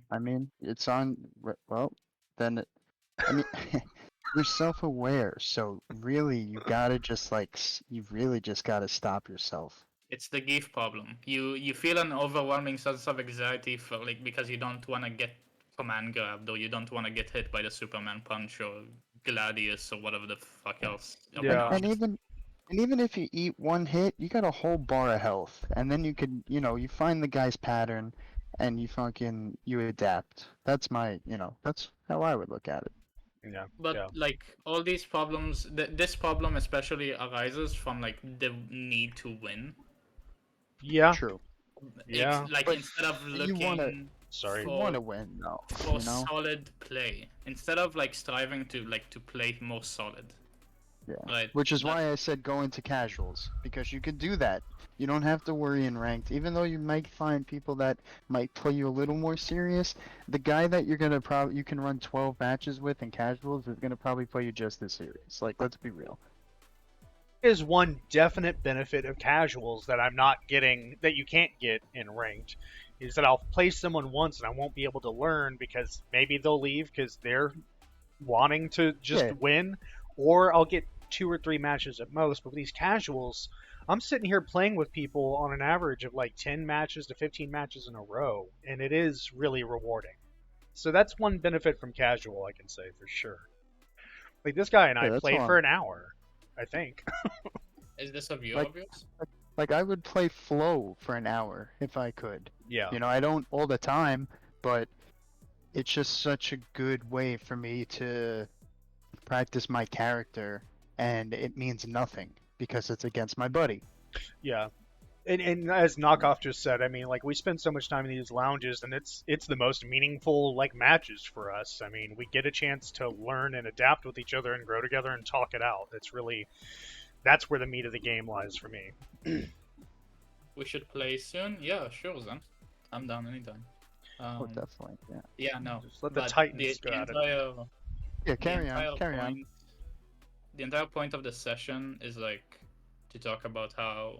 I mean, it's on. Well, then, I mean, you're self-aware, so really, you gotta just you really just gotta stop yourself. it's the GIF problem. You feel an overwhelming sense of anxiety for like because you don't want to get command grabbed or you don't want to get hit by the Superman punch or Gladius or whatever the fuck else. Yeah. And even if you eat one hit, you got a whole bar of health, and then you could, you find the guy's pattern, and you adapt. That's that's how I would look at it. Yeah. But yeah. like all these problems, this problem especially arises from like the need to win. Yeah. True. Yeah. Like But instead of you looking Sorry. You want to win, though. for solid play, instead of like striving to play more solid. Yeah. Right. Which is why I said go into casuals, because you can do that. You don't have to worry in ranked, even though you might find people that might play you a little more serious. The guy that you're gonna you can run 12 matches with in casuals is gonna probably play you just as serious. Like, let's be real. Is one definite benefit of casuals that I'm not getting, that you can't get in ranked, is that I'll play someone once and I won't be able to learn because maybe they'll leave because they're wanting to just Yeah. win, or I'll get 2 or 3 matches at most. But with these casuals, I'm sitting here playing with people on an average of like 10 matches to 15 matches in a row, and it is really revarding. So that's one benefit from casual, I can say for sure. Like this guy and I Yeah, that's played all for an hour, I think. Is this a view Like- of yours? Like I would play Flow for an hour if I could. Yeah. You know, I don't all the time, but it's just such a good way for me to practice my character, and it means nothing because it's against my buddy. Yeah. And as Knockoff just said, I mean, like we spend so much time in these lounges, and it's the most meaningful like matches for us. I mean, we get a chance to learn and adapt with each other and grow together and talk it out. That's where the meat of the game lies for me. We should play soon. Yeah, sure, Zen. I'm down anytime. Oh, definitely. Yeah. Yeah, no. Just let the but Titans go at it. Yeah. The Carry on. entire Carry on. point- The entire point of the session is like to talk about how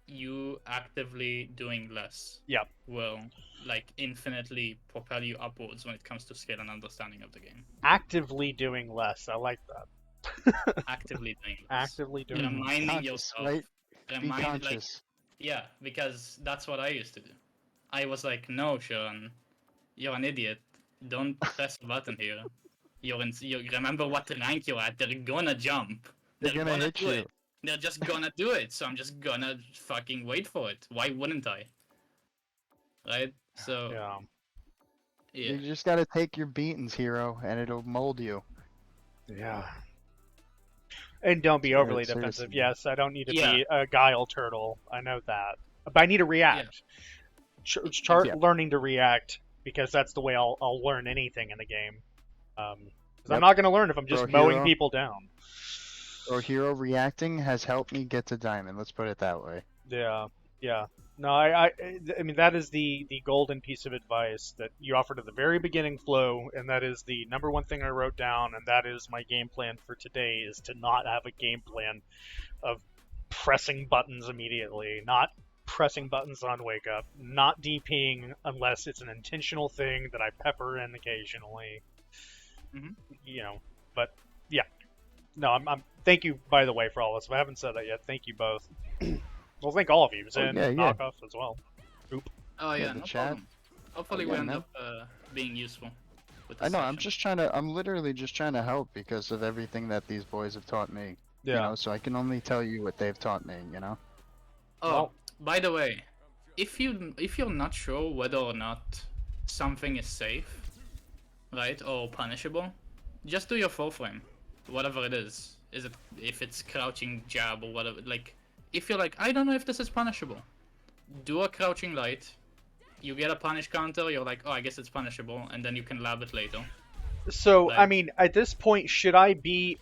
you actively doing less Yep. will like infinitely propel you upwards when it comes to skill and understanding of the game. Actively doing less. I like that. Actively doing less. Actively doing Reminding Conscious, yourself. right? Be Like conscious. yeah, because that's what I used to do. I was like, no, Sean, you're an idiot. Don't press a button here. You remember what rank you're at. They're gonna jump. They're gonna hit do you. it. They're just gonna do it. So I'm just gonna fucking wait for it. Why wouldn't I? Right? So Yeah. yeah. You just gotta take your beatings, hero, and it'll mold you. Yeah. And don't be overly Seriously. defensive. Yes, I don't need to Yeah. be a guile turtle. I know that. But I need to react. Start Yeah. learning to react, because that's the way I'll learn anything in the game. 'Cause Yep. I'm not going to learn if I'm just Bro, mowing hero. people down. Or hero reacting has helped me get to diamond. Let's put it that way. Yeah, yeah. No, I mean that is the golden piece of advice that you offered at the very beginning, Flo, and that is the number one thing I wrote down, and that is my game plan for today is to not have a game plan of pressing buttons immediately, not pressing buttons on wake up, not DPing unless it's an intentional thing that I pepper in occasionally. Mhm. You know, but yeah. No, I'm thank you, by the way, for all this. If I haven't said that yet, thank you both. Well, thank all of you, Zen, yeah, yeah. Knockoff as well. Oh Yeah, yeah, the no chat. problem. Hopefully Oh, we yeah, end man. up being useful. With I this know. I'm session. just trying to. I'm literally just trying to help because of everything that these boys have taught me. Yeah. You know, so I can only tell you what they've taught me. You know. Oh, Well- by the way, if you're not sure whether or not something is safe, right, or punishable, just do your full frame, whatever it is. If it's crouching jab or whatever. Like, if you're like, I don't know if this is punishable, do a crouching light. You get a punish counter. You're like, oh, I guess it's punishable, and then you can lab it later. So, Like- I mean, at this point, should I be?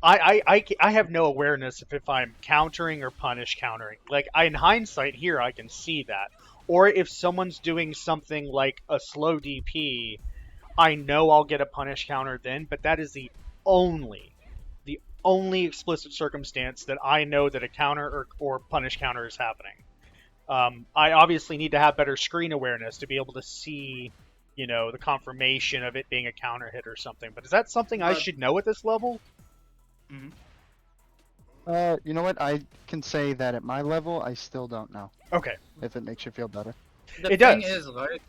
I have no awareness if I'm countering or punish countering. Like, in hindsight, here I can see that. Or if someone's doing something like a slow DP, I know I'll get a punish counter then. But that is the only explicit circumstance that I know that a counter or punish counter is happening. I obviously need to have better screen awareness to be able to see, you know, the confirmation of it being a counter hit or something. But is that something I But- should know at this level? You know what? I can say that at my level, I still don't know. Okay. If it makes you feel better. The It thing does. is, right?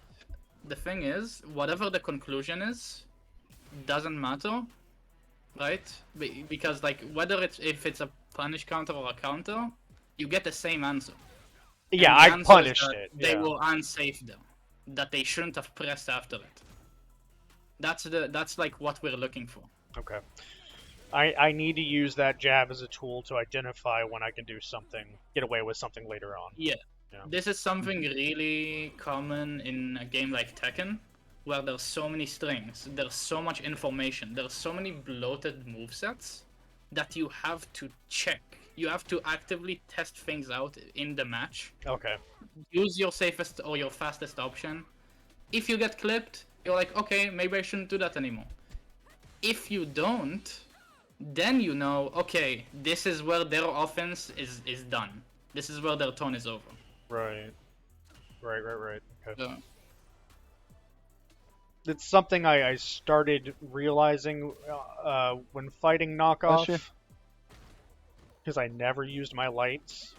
The thing is, whatever the conclusion is, doesn't matter, right? Because like whether if it's a punish counter or a counter, you get the same answer. Yeah, And the I answer is punished that it. They Yeah. were unsafe though. That they shouldn't have pressed after it. That's like what we're looking for. Okay. I need to use that jab as a tool to identify when I can do something, get away with something later on. Yeah. Yeah. This is something really common in a game like Tekken, where there's so many strings, there's so much information, there's so many bloated movesets that you have to check. You have to actively test things out in the match. Okay. Use your safest or your fastest option. If you get clipped, you're like, okay, maybe I shouldn't do that anymore. If you don't, then you know, okay, this is where their offense is done. This is where their tone is over. Right. Right. Okay. So, it's something I started realizing when fighting Bless you. knockoff, because I never used my lights.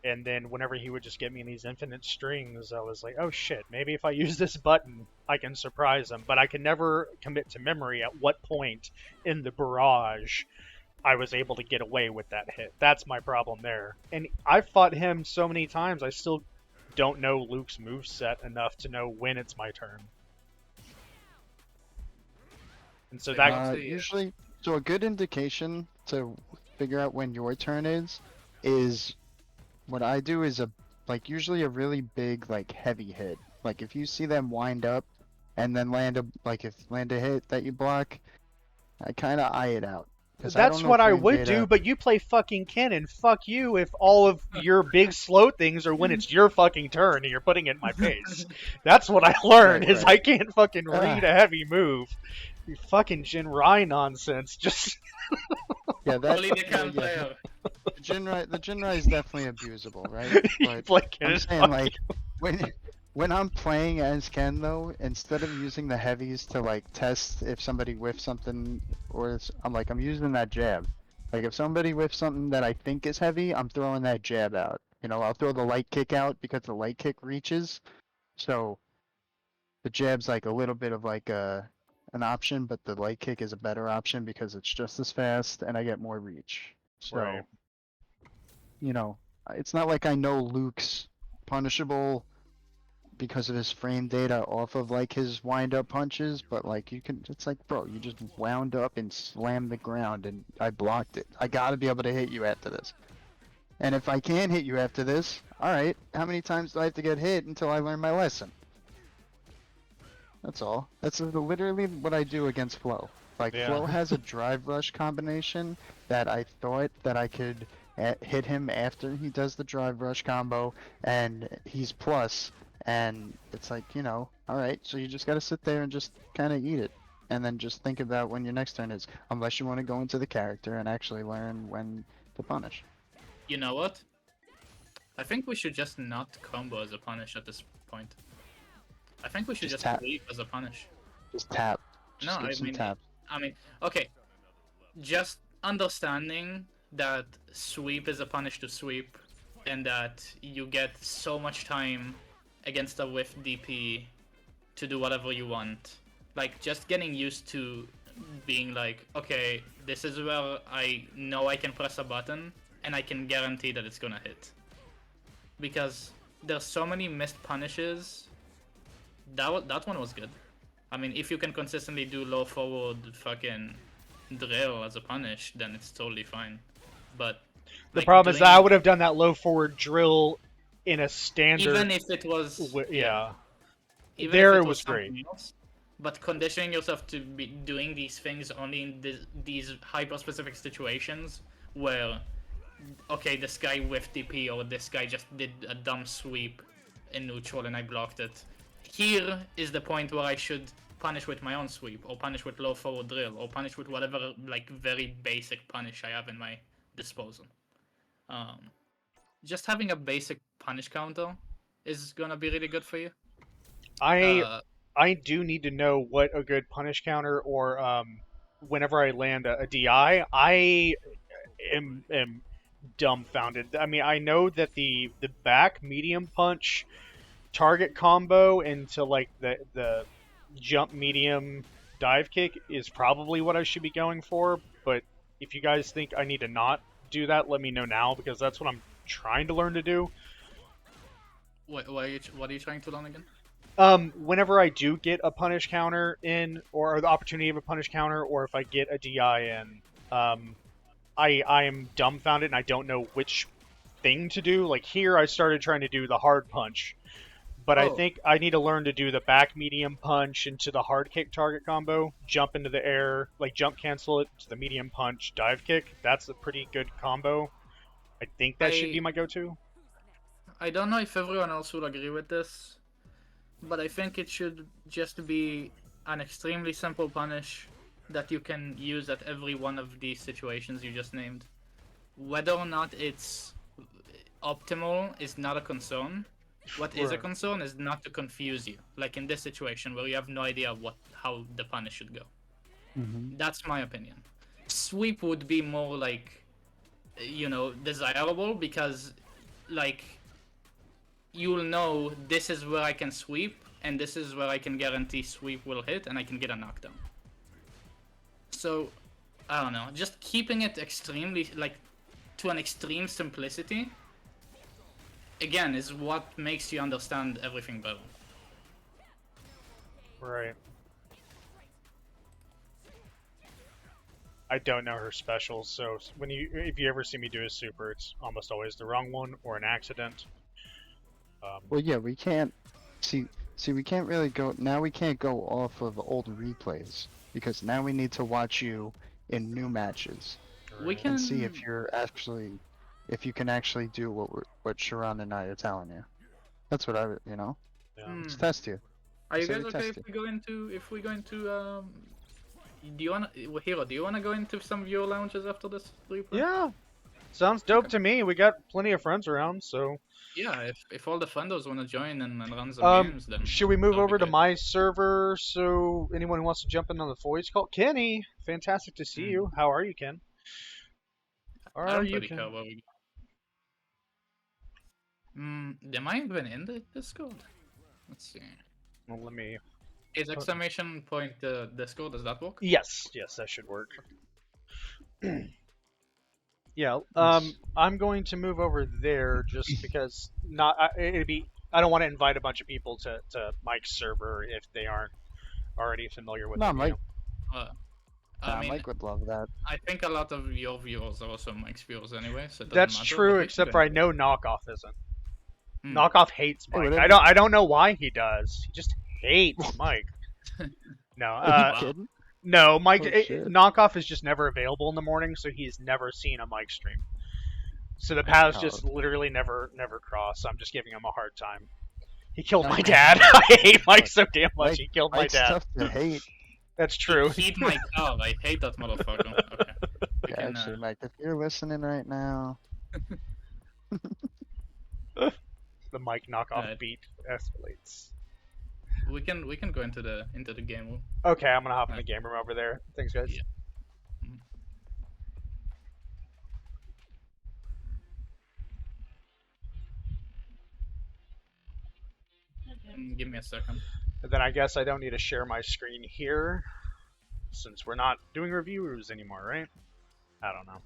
And then whenever he would just get me in these infinite strings, I was like, oh shit, maybe if I use this button, I can surprise him. But I can never commit to memory at what point in the barrage I was able to get away with that hit. That's my problem there. And I've fought him so many times, I still don't know Luke's moveset enough to know when it's my turn. And so that... Usually, so a good indication to figure out when your turn is what I do is usually a really big, like, heavy hit. Like, if you see them wind up and then land a hit that you block, I kind of eye it out. That's what I would do, but you play fucking Ken, and fuck you if all of your big slow things are when it's your fucking turn and you're putting it in my face. That's what I learned, is I can't fucking read a heavy move. You fucking Jinrai nonsense, just... Yeah, that's... Only the Ken player. The Jinrai is definitely abusable, right? But like, I'm saying, like, when I'm playing as Ken, though, instead of using the heavies to, like, test if somebody whiffs something, I'm using that jab. Like, if somebody whiffs something that I think is heavy, I'm throwing that jab out. You know, I'll throw the light kick out because the light kick reaches. So, the jab's, like, a little bit of, like, an option, but the light kick is a better option because it's just as fast and I get more reach. So, Right. you know, it's not like I know Luke's punishable because of his frame data off of like his wind up punches, but like it's like, bro, you just wound up and slammed the ground and I blocked it. I gotta be able to hit you after this. And if I can't hit you after this, alright, how many times do I have to get hit until I learn my lesson? That's all. That's literally what I do against Flo. Like, Yeah. Flo has a drive rush combination that I thought that I could hit him after he does the drive rush combo, and he's plus, and it's like, you know, alright, so you just gotta sit there and just kind of eat it. And then just think about when your next turn is, unless you want to go into the character and actually learn when to punish. You know what? I think we should just not combo as a punish at this point. I think we should just tap. leave as a punish. Just tap. Just No, get some tap. I mean, okay. Just understanding that sweep is a punish to sweep, and that you get so much time against a whiff DP to do whatever you want. Like, just getting used to being like, okay, this is where I know I can press a button, and I can guarantee that it's gonna hit. Because there's so many missed punishes. That one was good. I mean, if you can consistently do low forward fucking drill as a punish, then it's totally fine. But The like, problem is that I would have done that low forward drill in a standard... even if it was Yeah. even There if it was something great. else, but conditioning yourself to be doing these things only in these hyper-specific situations where, okay, this guy whiffed DP, or this guy just did a dumb sweep in neutral and I blocked it. Here is the point where I should punish with my own sweep, or punish with low forward drill, or punish with whatever like very basic punish I have in my disposal. Just having a basic punish counter is gonna be really good for you. I do need to know what a good punish counter, or whenever I land a DI, I am dumbfounded. I mean, I know that the back medium punch target combo into like the jump medium dive kick is probably what I should be going for, but if you guys think I need to not do that, let me know now, because that's what I'm trying to learn to do. What are you trying to learn again? Whenever I do get a punish counter in, or the opportunity of a punish counter, or if I get a DI in, I am dumbfounded and I don't know which thing to do. Like here, I started trying to do the hard punch, but I think I need to learn to do the back medium punch into the hard kick target combo, jump into the air, like jump cancel it to the medium punch dive kick. That's a pretty good combo. I think that should be my go-to. I don't know if everyone else will agree with this, but I think it should just be an extremely simple punish that you can use at every one of these situations you just named. Whether or not it's optimal is not a concern, What is a Right. concern is not to confuse you, like in this situation where you have no idea how the punish should go. Mm-hmm. That's my opinion. Sweep would be more like, desirable because, like, you'll know this is where I can sweep and this is where I can guarantee sweep will hit and I can get a knockdown. So, I don't know, just keeping it extremely, like, to an extreme simplicity, again, is what makes you understand everything better. Right. I don't know her specials, so if you ever see me do a super, it's almost always the wrong one or an accident. Well, yeah, we can't see. We can't really go now. We can't go off of old replays because now we need to watch you in new matches We right. can and see if if you can actually do what Sharon and I are telling you. That's what Yeah. let's test you. Are you So guys we okay if tested. we go into do you wanna Hero, do you wanna go into some viewer lounges after this replay? Yeah. Sounds dope to me. We got plenty of friends around, so. Yeah, if all the friendos wanna join and run some games, then Should we move that would be over to great. my server so anyone who wants to jump in on the voice call? Kenny, fantastic to see you. How are you, Ken? How I are don't you, really care Ken? where we go. Am I even in the Discord? Let's see. Well, let me. Is exclamation point Discord, does that work? Yes, that should work. Yeah. Yes. I'm going to move over there just because it'd be. I don't want to invite a bunch of people to Mike's server if they aren't already familiar with No, the Mike. game. I mean, Mike would love that. I think a lot of your viewers are also Mike's viewers anyway, so it doesn't That's matter. true, but we can except go for I into know Knockoff isn't. Hmm. Knockoff hates Hey, Mike. whatever. I don't know why he does. He just hates Mike. No, Are you wow. kidding? no, Mike. Oh, shit. Knockoff is just never available in the morning, so he's never seen a Mike stream. So the paths just literally never cross. I'm just giving him a hard time. He killed my dad. I hate Mike so damn much. Mike- He killed my Mike's dad. tough to hate. That's true. Heat my car. I hate that motherfucker. Okay. We Yeah, can, actually, Mike, if you're listening right now, The Mike knockoff Alright. beat escalates. we can go into the game room. Okay, I'm gonna hop in the game room over there. Thanks, guys. Yeah. Give me a second. And then I guess I don't need to share my screen here, since we're not doing reviews anymore, right? I don't know.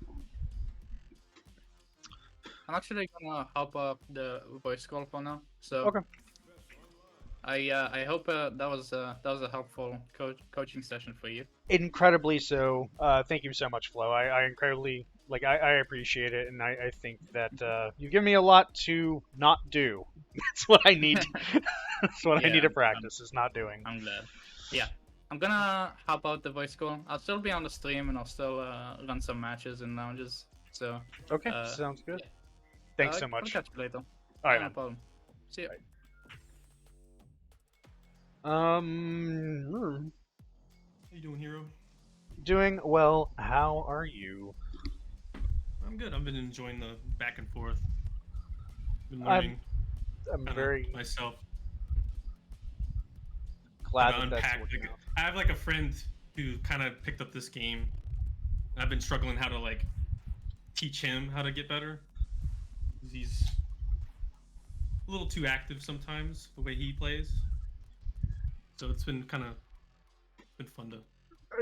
I'm actually gonna hop up the voice call for now. So Okay. I hope that was a helpful coaching session for you. Incredibly so. Thank you so much, Flo. I incredibly I appreciate it, and I think that you've given me a lot to not do. That's what I need. That's what I Yeah, need to practice is not doing. I'm glad. Yeah. I'm gonna hop out the voice call. I'll still be on the stream and I'll still run some matches in lounges. So Okay, sounds good. Thanks so I'll much. catch you later. All right, No man. problem. See ya. How you doing, Hero? Doing well. How are you? I'm good. I've been enjoying the back and forth. Been I'm learning I'm very myself. glad How to that that's unpack, working like, out. I have like a friend who kind of picked up this game. And I've been struggling how to like teach him how to get better. He's a little too active sometimes the way he plays. So it's been kind of been fun to.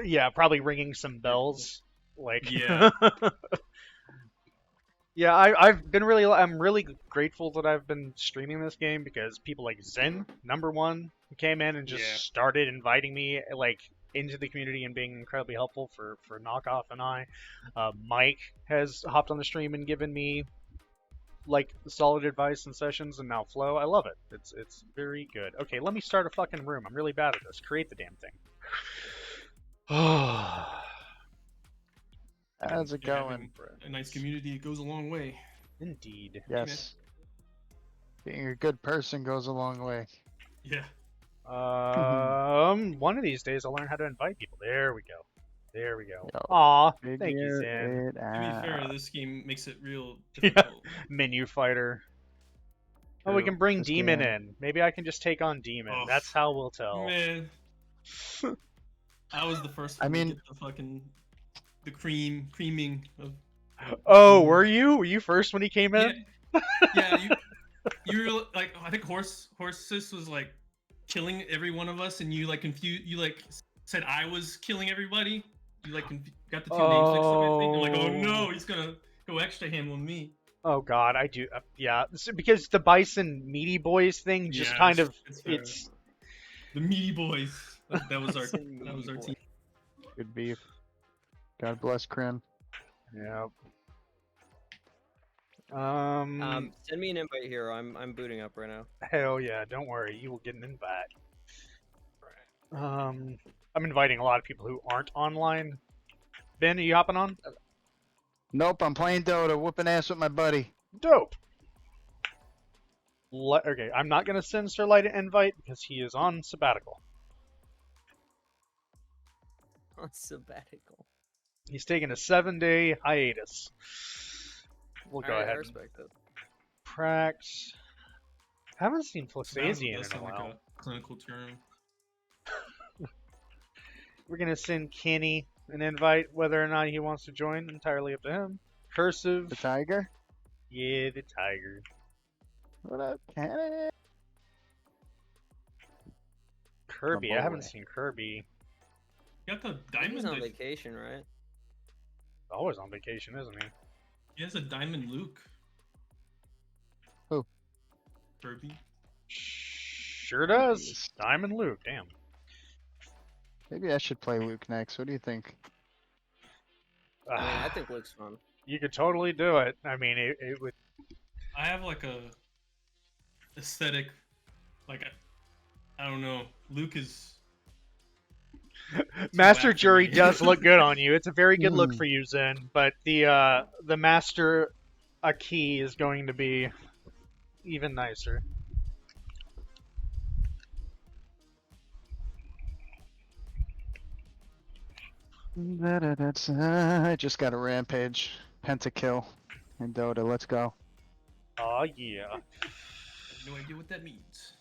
Yeah, probably ringing some bells. Like Yeah. Yeah, I'm really grateful that I've been streaming this game because people like Zen, number one, came in and just Yeah. started inviting me like into the community and being incredibly helpful for Knockoff and I. Mike has hopped on the stream and given me like solid advice and sessions, and now Flo, I love it. It's very good. Okay, let me start a fucking room. I'm really bad at this. Create the damn thing. how's it Yeah, going? a nice community goes a long way. Indeed. Yes. Being a good person goes a long way. Yeah. One of these days I'll learn how to invite people. There we go. There we go. Yo, Aw, thank you, Figure Zen. it To be fair, out. this game makes it real Yeah. difficult. Menu fighter. Oh, we too, can bring this Demon game. in. Maybe I can just take on Demon. Oh, That's how we'll tell. Man, I was the first I one mean- to get the fucking creaming of. Oh, were you? Were you first when he came Yeah, in? yeah. You were like, I think Horses was like killing every one of us, and you like confused. You like said I was killing everybody. You like got the two names mixed up. I think. You're like, oh no, he's gonna go extra ham on me. Oh God, I do. Yeah, because the Bison Meaty Boys thing just Yeah, kind of fair. it's. The meaty boys. That was our Bison that was our meaty team. Good beef. God bless Kryn. Yeah. Send me an invite here. I'm booting up right now. Hell yeah! Don't worry, you will get an invite. I'm inviting a lot of people who aren't online. Ben, are you hopping on? Nope, I'm playing Dota, whooping ass with my buddy. Dope. Okay, I'm not gonna send Sir Light an invite because he is on sabbatical. On sabbatical. He's taking a 7-day hiatus. We'll go Alright, I ahead and respect it. Prax. Haven't seen Sabbatical Fluxasian does in a sound like while. a clinical term. We're gonna send Kenny an invite, whether or not he wants to join, entirely up to him. Cursive. The Tiger? Yeah, the Tiger. What up, Kenny? Kirby. My I haven't boy. seen Kirby. You got the He's diamond. on vacation, right? Always on vacation, isn't he? He has a diamond Luke. Who? Kirby. Sure does. Diamond Luke. Damn. Maybe I should play Luke next. What do you think? I mean, I think Luke's fun. You could totally do it. I mean, it would. I have like a aesthetic, like I don't know. Luke is Master whack for Jury me. does look good on you. It's a very good look Hmm. for you, Zen. But the Master Aki is going to be even nicer. I just got a rampage. Pentakill in Dota. Let's go. Oh yeah. I have no idea what that means.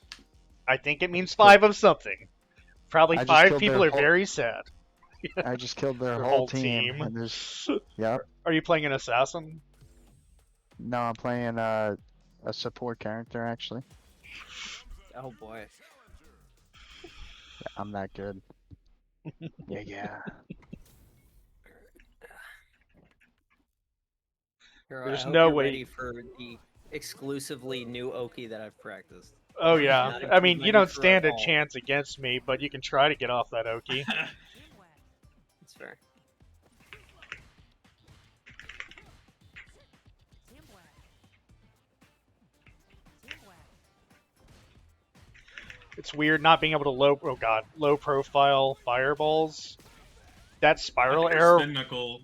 I think it means 5 of something. Probably I just 5 killed people their are whole- very sad. I just killed their Your whole whole team. team. And there's... Yep. Are you playing an assassin? No, I'm playing a support character actually. Oh boy. I'm that good. Yeah. Hero, There's I hope no you're way- ready for the exclusively new Oki that I've practiced. Oh Not yeah. include I mean, you my don't intro stand at a all. chance against me, but you can try to get off that Oki. It's fair. It's weird not being able to low profile fireballs. That spiral arrow. Spin knuckle.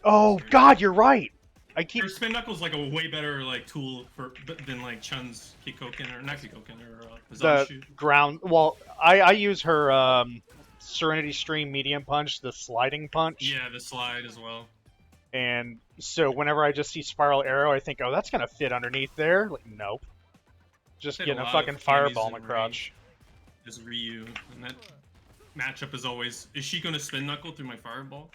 Oh God, you're right. I keep. Her spin knuckle's like a way better like tool than like Chun's Kikoken or not Kikoken or The Zanshu. ground. Well, I use her Serenity Stream medium punch, the sliding punch. Yeah, the slide as well. And so whenever I just see spiral arrow, I think, oh, that's gonna fit underneath there. Like, nope. Just Did a getting a lot fucking of fireball in Cammy's the crotch. Is Ryu, and that matchup is always: is she gonna spin knuckle through my fireball?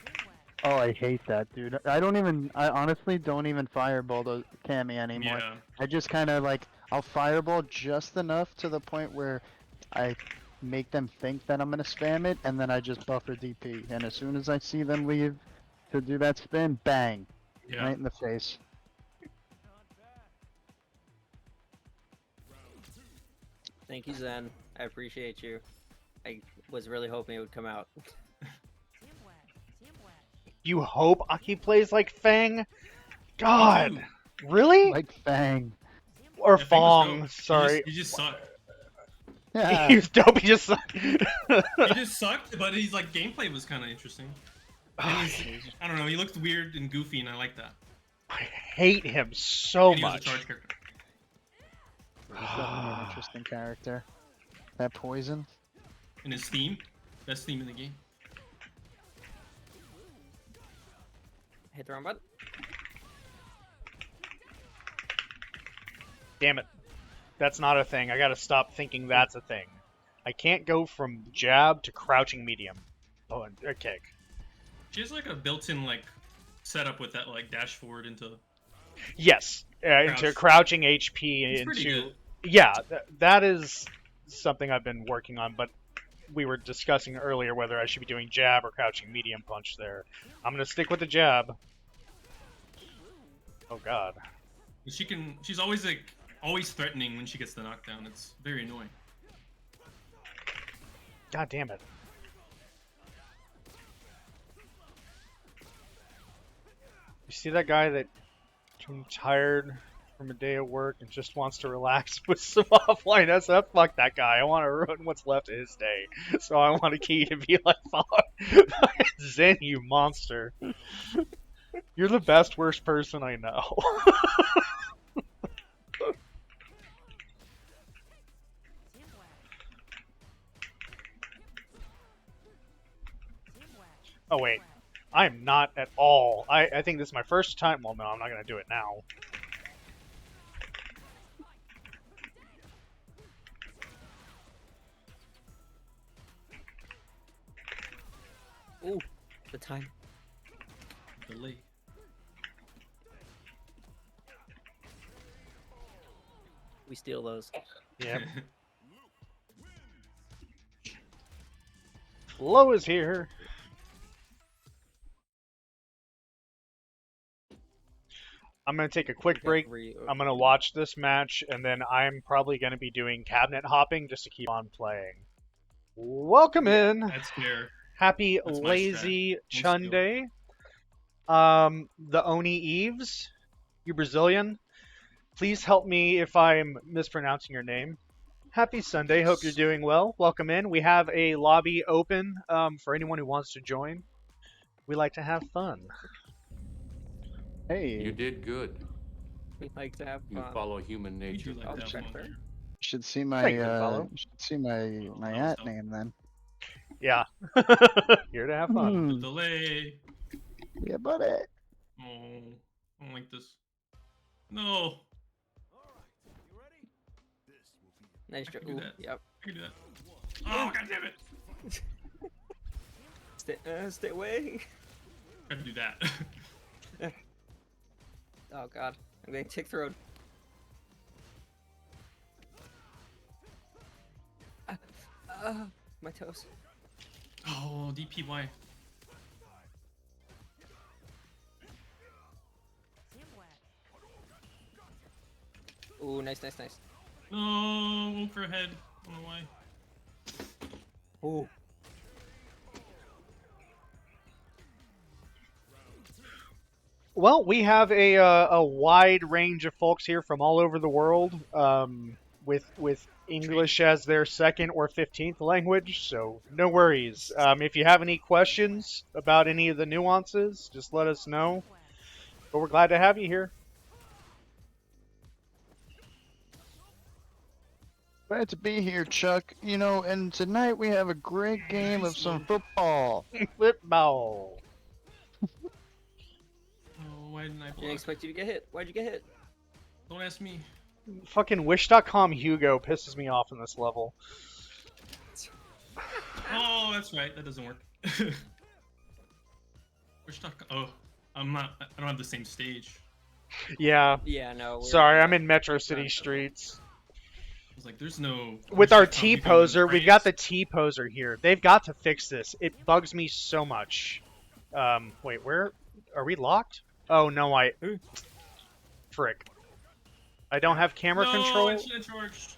Oh, I hate that, dude. I honestly don't even fireball the Cammy anymore. Yeah. I just kind of like, I'll fireball just enough to the point where I make them think that I'm gonna spam it, and then I just buffer DP. And as soon as I see them leave to do that spin, bang, Yeah. right in the face. Thank you, Zen. I appreciate you. I was really hoping it would come out. You hope Aki plays like Fang? God, really? Like Fang. Or Yeah, Fang was Fong? dope. Sorry. He just sucked. Yeah. He's dope. He just. He just sucked, but he's like gameplay was kind of interesting. And he's, I don't know. He looked weird and goofy, and I like that. I hate him so And he was a much. charge character. He's definitely an interesting character. That poison. And his theme, best theme in the game. Hit the wrong button. Damn it. That's not a thing. I gotta stop thinking that's a thing. I can't go from jab to crouching medium. Oh, and a kick. She has like a built-in like setup with that like dash forward into. Yes, into crouching HP. It's pretty good. Yeah, that is something I've been working on, but we were discussing earlier whether I should be doing jab or crouching medium punch there. I'm gonna stick with the jab. Oh god. She's always like always threatening when she gets the knockdown. It's very annoying. God damn it. You see that guy that tired from a day of work and just wants to relax with some offline SF? Fuck that guy. I want to ruin what's left of his day. So I want a key to be like, fuck. Zen, you monster. You're the best, worst person I know. Oh wait, I'm not at all. I think this is my first time. Well, no, I'm not gonna do it now. Ooh, the time. Delay. We steal those. Yep. Low is here. I'm going to take a quick break. I'm going to watch this match, and then I'm probably going to be doing cabinet hopping just to keep on playing. Welcome in. That's fair. Happy That's my lazy strat. Chun Day. The Oni Eves, you Brazilian. Please help me if I'm mispronouncing your name. Happy Sunday. Hope you're doing well. Welcome in. We have a lobby open for anyone who wants to join. We like to have fun. Hey, You did good. We like to have You fun. follow human We nature. do like I'll that check one. there. you should see Thank you, my follow. you should see my that was at dope. name then. Yeah. Here to have fun. The delay. Yeah, buddy. Oh, I don't like this. No. Nice I job. can do Ooh, that. yep. I can do that. Oh, god damn it. Stay away. I can do that. Oh god, I'm getting tick thrown. My toes. Oh, DPY. Ooh, nice, nice, nice. No, went for a head. I don't know why. Ooh. Well, we have a wide range of folks here from all over the world, with English as their second or 15th language, so no worries. If you have any questions about any of the nuances, just let us know. But we're glad to have you here. Glad to be here, Chuck. You know, and tonight we have a great game of some football. Football. Oh, why didn't I Didn't block? expect you to get hit. Why'd you get hit? Don't ask me. Fucking Wish.com Hugo pisses me off in this level. Oh, that's right. That doesn't work. Oh, I don't have the same stage. Yeah. Yeah, no. Sorry, I'm in Metro City streets. I was like, there's no. With our Wish.com Hugo in T-poser, we've got the France. T-poser here. They've got to fix this. It bugs me so much. Wait, where are we locked? Oh no, frick. I don't have camera No, control. I should have charged.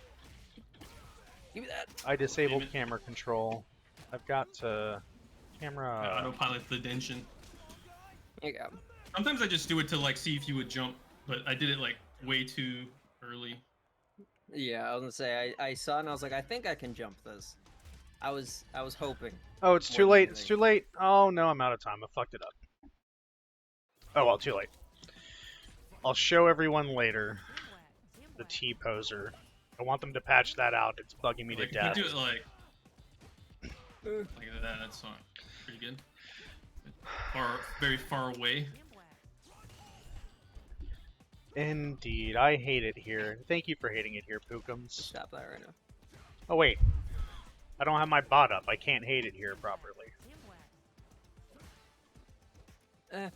Give me that. I disabled Damn it. camera control. I've got camera. Autopilot the Denshin. There you go. Sometimes I just do it to like see if you would jump, but I did it like way too early. Yeah, I was gonna say I saw it and I was like, I think I can jump this. I was hoping. Oh, it's too More than late. It's anything. too late. Oh no, I'm out of time. I fucked it up. Oh well, too late. I'll show everyone later. The T-poser. I want them to patch that out. It's bugging me Like to if death. you do it like that, that's not pretty good. Very far away. Indeed, I hate it here. Thank you for hating it here, Pookums. Stop that right now. Oh wait, I don't have my bot up. I can't hate it here properly. Eh.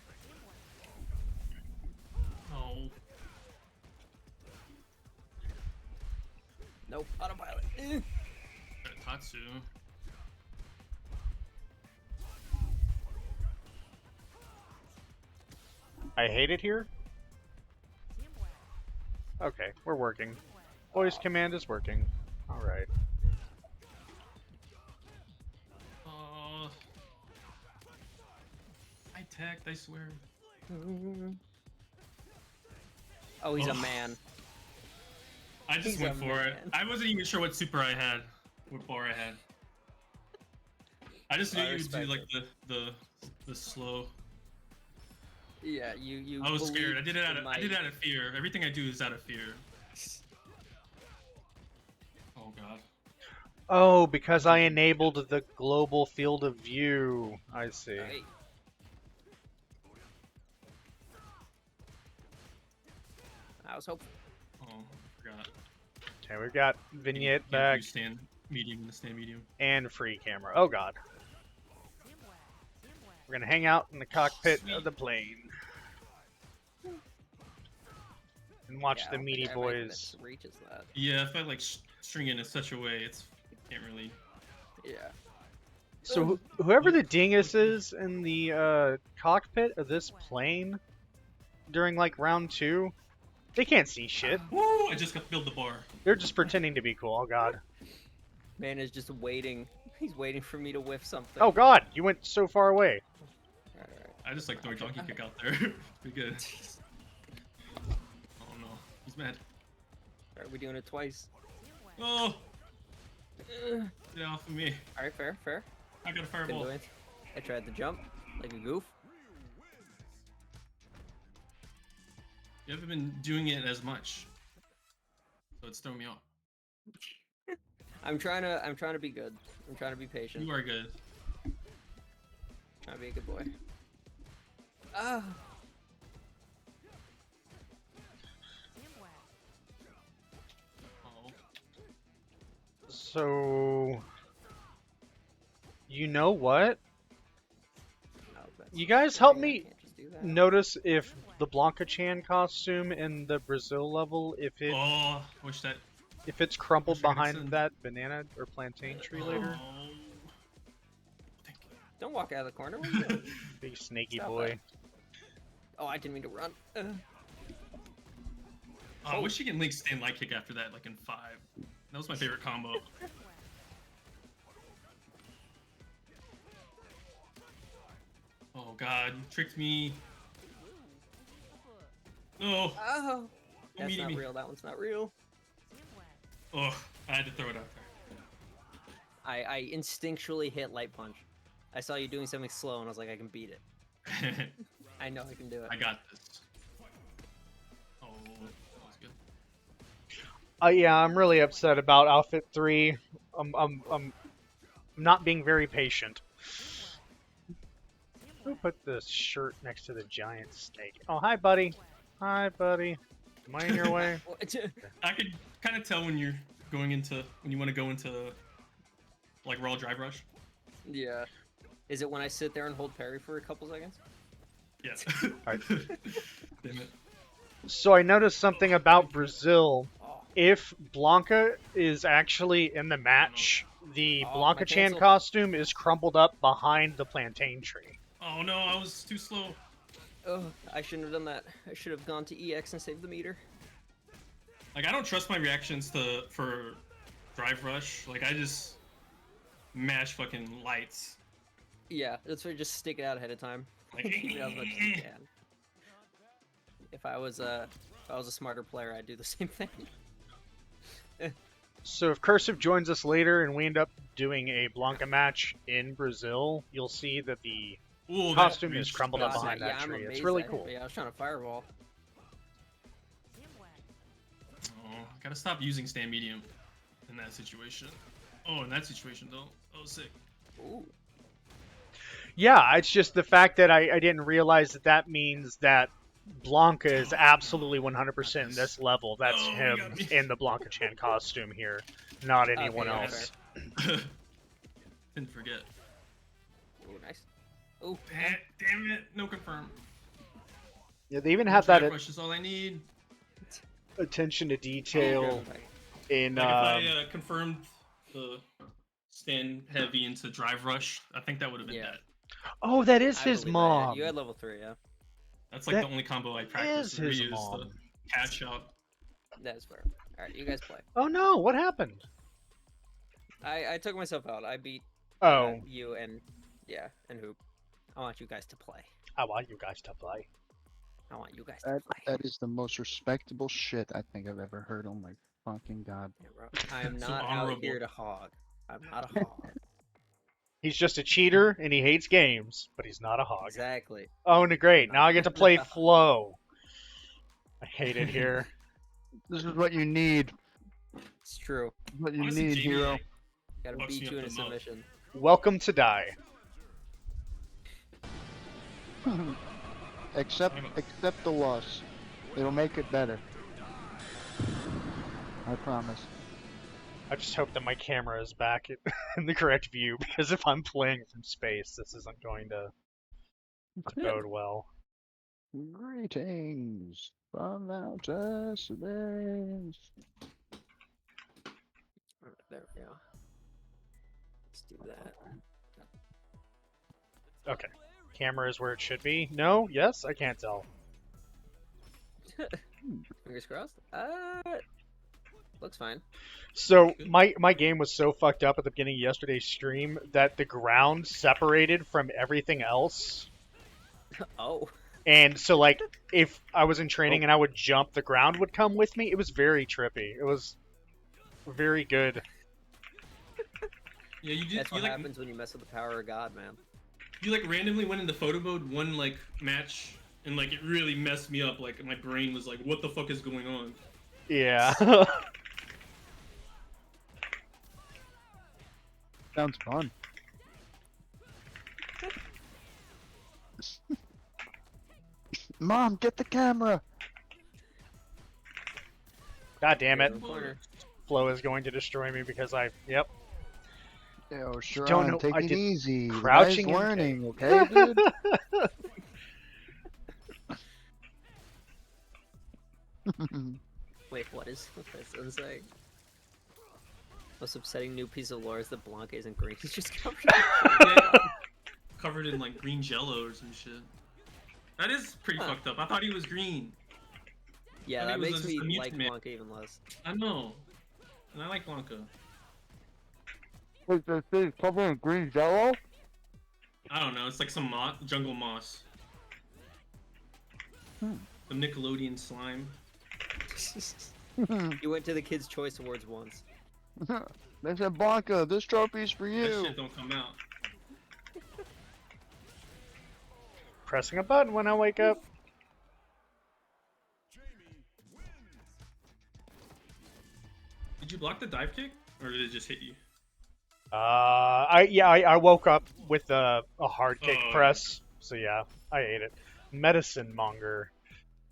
Oh. Nope. Autopilot. Tatsu. I hate it here? Okay, we're working. Voice command is working. Alright. I tagged, I swear. Oh, he's a Ugh. man. I just He's went a for it. man. I wasn't even sure what super I had. What bar I had. I just knew I you would do respect like it. the slow. Yeah, you. I was scared. I believed did it in out of fear. Everything I do is out of fear. Oh god. Oh, because I enabled the global field of view. I see. Right. I was hoping. Oh, I forgot. Okay, we've got vignette Can't back do stand medium and the stand medium. and free camera. Oh god. We're gonna hang out in the cockpit of the plane. And watch Yeah, I the don't meaty think I have anything boys. that reaches that. Yeah, if I like string it in such a way, it's can't really. Yeah. So whoever the dingus is in the cockpit of this plane during like round 2, they can't see shit. Woo! I just got build the bar. They're just pretending to be cool. Oh god. Man is just waiting. He's waiting for me to whiff something. Oh god, you went so far away. Alright. I just like throw a donkey kick out there. Pretty good. Oh no, he's mad. Alright, we're doing it twice. Oh, get off of me! Alright, fair, fair. I got a Couldn't fireball. do it. I tried to jump like a goof. You haven't been doing it as much, so it's throwing me off. I'm trying to be good. I'm trying to be patient. You are good. Trying to be a good boy. Ah. Oh, So you know what? No, that's You guys not help right. I me can't just do that. notice if the Blanca-Chan costume in the Brazil level, if oh, I wish that. it's crumpled Wish I could behind send- that banana or plantain tree later. Oh. Thank Don't walk out of the corner. What are you doing? Big snaky Stop boy. that. Oh, I didn't mean to run. Oh, I wish you can link stand light kick after that, like in 5. That was my favorite combo. Oh god, you tricked me. No. Oh, that's meeting not me. real. That one's not real. Oh, I had to throw it out I instinctually hit light punch. I saw you doing something slow, and I was like, I can beat it. there. I know I can do it. I got this. Oh, that was good. Yeah, I'm really upset about outfit 3. I'm not being very patient. Who put this shirt next to the giant snake? Oh, hi, buddy. Hi, buddy. Am I in your way? I could kind of tell when you're going into when you want to go into like raw drive rush. Yeah. Is it when I sit there and hold parry for a couple seconds? Yes. Alright. Damn it. So I noticed something about Brazil. Oh, If Blanca is actually in the match, the Oh, Blanca-Chan my cancel. costume is crumpled up behind the plantain tree. Oh no, I was too slow. oh, I shouldn't have done that. I should have gone to EX and saved the meter. Like I don't trust my reactions for drive rush. Like I just mash fucking lights. Yeah, that's why just stick it out ahead of time. Like Do as much as you can. If I was a smarter player, I'd do the same thing. So if Cursive joins us later and we end up doing a Blanca match in Brazil, you'll see that the Ooh, costume that is crumpled up God, behind yeah, that I'm tree. It's amazed really at it, cool. but yeah, I was trying to fireball. Oh, gotta stop using stand medium in that situation. Oh, in that situation though. Oh, sick. Ooh. Yeah, it's just the fact that I didn't realize that that means that Blanca is absolutely 100% in this level. That's Oh, him you got me. in the Blanca-chan costume here, not anyone yeah, else. Didn't forget. Ooh, nice. Ooh, Damn it! No confirm. Yeah, they even have that Rush is all I need. attention to detail in. Like if I confirmed the stand heavy into drive rush, I think that would have been Yeah. dead. Oh, that is I his believe I had- mom. You had level 3, yeah. That's like That the only combo I practiced. is or his used, mom. the catch up. That's fair. Alright, you guys play. Oh no, what happened? I took myself out. I beat Oh, you and and Hoop. I want you guys to play. I want you guys to play. I want you guys to play. That is the most respectable shit I think I've ever heard. Oh my fucking god. Yeah, bro. I am So not out honorable. here to hog. I'm not a hog. He's just a cheater and he hates games, but he's not a hog. Exactly. Oh, and great. Now I get to play Not- Flo. I hate it here. This is what you need. It's true. What you Honestly, need, Jamie, hero. like, Gotta Fucks beat me you up in a the most. submission. Welcome to die. accept the loss. It'll make it better. I promise. I just hope that my camera is back in the correct view, because if I'm playing from space, this isn't going to bode well. Greetings from outer space. Alright, there we go. Let's do that. Okay. Camera is where it should be. No? Yes? I can't tell. Fingers crossed. Looks fine. So my game was so fucked up at the beginning of yesterday's stream that the ground separated from everything else. Oh. And so like if I was in training and I would jump, the ground would come with me. It was very trippy. It was very good. Yeah, you just That's you what like happens when you mess with the power of God, man. you like randomly went into photo mode one like match and like it really messed me up. Like my brain was like, what the fuck is going on? Yeah. Sounds fun. Mom, get the camera. God damn it. Corner. Flo is going to destroy me because yep. Yo, sure. Don't know- Take I it did easy. crouching The guy's and- learning, okay, dude? Wait, what is this saying? Most upsetting new piece of lore is that Blanca isn't green. He's just covered Covered in like green jello or some shit. That is pretty Huh. fucked up. I thought he was green. Yeah, I that mean, it makes was me just a like mutant Blanca even less. I know. And I like Blanca. Wait, this thing covered in green jello? I don't know. It's like some jungle moss. Hmm. The Nickelodeon slime. You went to the Kids' Choice Awards once. They said, Blanca, this trophy's for That you. shit don't come out. Pressing a button when I wake up. Did you block the dive kick? Or did it just hit you? I woke up with a hard kick Oh. press, so yeah, I ate it. Medicine Monger,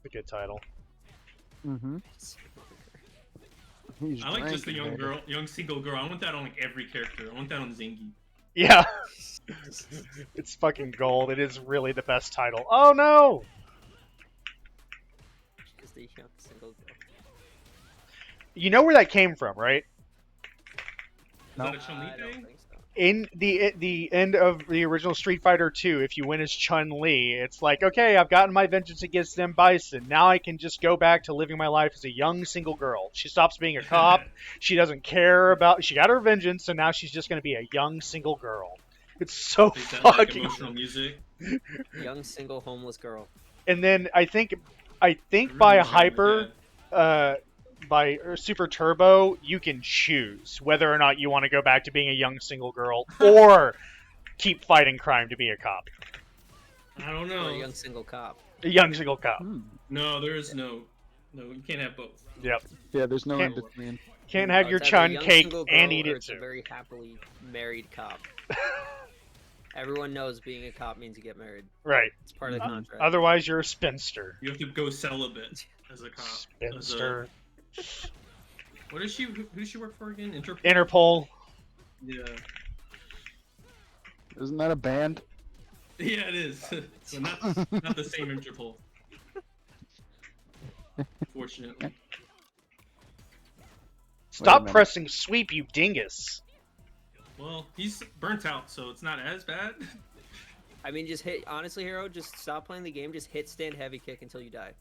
a good title. Mm-hmm. He's I like just the drinking, young baby. young single girl. I want that on like every character. I want that on Zengi. Yeah, it's fucking gold. It is really the best title. Oh no! She's the young single girl. You know where that came from, right? Is that a Chun-Li I don't thing? think so. In the end of the original Street Fighter 2, if you win as Chun-Li, it's like, okay, I've gotten my vengeance against them Bison. Now I can just go back to living my life as a young single girl. She stops being a cop. She doesn't care about. She got her vengeance, so now she's just going to be a young single girl. It's so Is that like fucking. emotional music? Young single homeless girl. And then I think by Really Hyper, bad. by Super Turbo, you can choose whether or not you want to go back to being a young single girl or keep fighting crime to be a cop. I don't Or know. a young single cop. A young single cop. Hmm. No, there is no. No, you can't have both. Yep. Yeah, there's no in Can't- between. Can't have Oh, your it's either a Chun young cake single and girl eat or it it's a too. very happily married cop. Everyone knows being a cop means you get married. Right. It's part of the contract. Otherwise, you're a spinster. You have to go celibate as a cop. Spinster. What is she? Who does she work for again? Interpol. Interpol. Yeah. Isn't that a band? Yeah, it is. So not the same Interpol. Fortunately. Stop minute. pressing sweep, you dingus. Well, he's burnt out, so it's not as bad. I mean, just hit. Honestly, Hero, just stop playing the game. Just hit stand heavy kick until you die.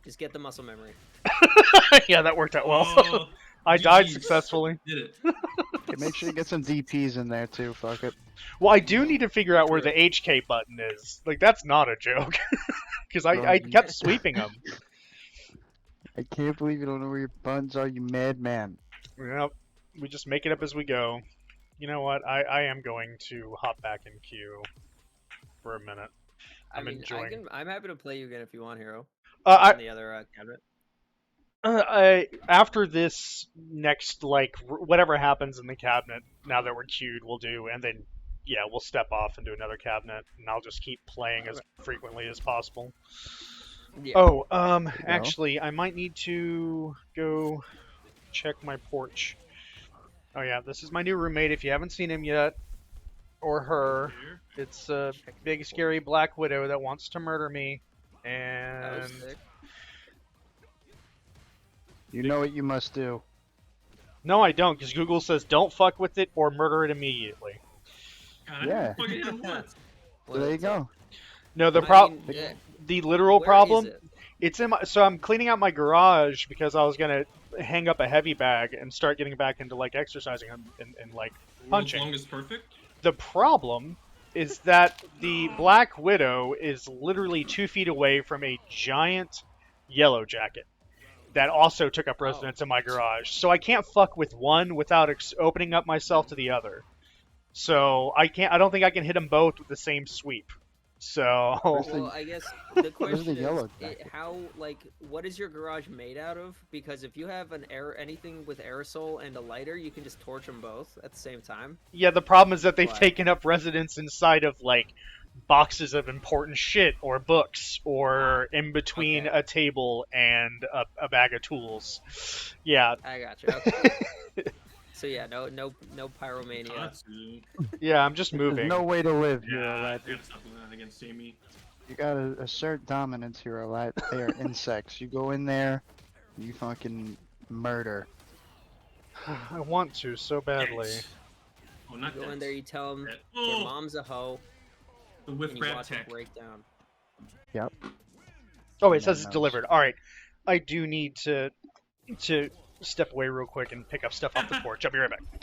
Just get the muscle memory. Yeah, that worked out well. Oh, I died GGs. successfully. Did it. Okay, make sure you get some DPs in there too. Fuck it. Well, I do need to figure out where the HK button is. Like, that's not a joke. Because I kept sweeping them. I can't believe you don't know where your buttons are, you madman. Yep. We just make it up as we go. You know what? I am going to hop back in queue for a minute. I'm enjoying. I'm happy to play you again if you want, Hero. I, On the other cabinet. after this next, like, whatever happens in the cabinet, now that we're queued, we'll do, and then, yeah, we'll step off and do another cabinet, and I'll just keep playing as frequently as possible. Yeah. Oh, actually, I might need to go check my porch. Oh yeah, this is my new roommate, if you haven't seen him yet, or her. It's a big, scary black widow that wants to murder me, That was and... sick. You know what you must do. No, I don't, because Google says don't fuck with it or murder it immediately. God, Yeah. fucking hit him once. So there you go. No, the I mean, the literal where problem, is it? it's in my, so I'm cleaning out my garage because I was gonna hang up a heavy bag and start getting back into, like, exercising and like, World's punching. longest perfect. The problem is that the Black Widow is literally 2 feet away from a giant yellow jacket that also took up residence in my garage. So I can't fuck with one without opening up myself to the other. So I don't think I can hit them both with the same sweep. So Well, I guess the Where's the question yellow is, jacket? how, like, what is your garage made out of? Because if you have anything with aerosol and a lighter, you can just torch them both at the same time. yeah, the problem is that they've Why? taken up residence inside of, like, boxes of important shit or books or in between Okay. a table and a bag of tools. Yeah, I got you. Okay. So yeah, no pyromania. Tatsu. yeah, I'm just There's moving. no way to live here, Yeah, I lad. gotta stop doing that against Jamie. You gotta assert dominance here, lad. They are insects. You go in there, you fucking murder. I want to so badly. Yikes. Oh, not You go in that. there, you tell them That- your Oh, mom's a hoe, the whiff and you grab watch them tech. break down. Yep. Oh, it Yeah, says it's no. delivered. All right, I do need to step away real quick and pick up stuff off the porch. I'll be right back.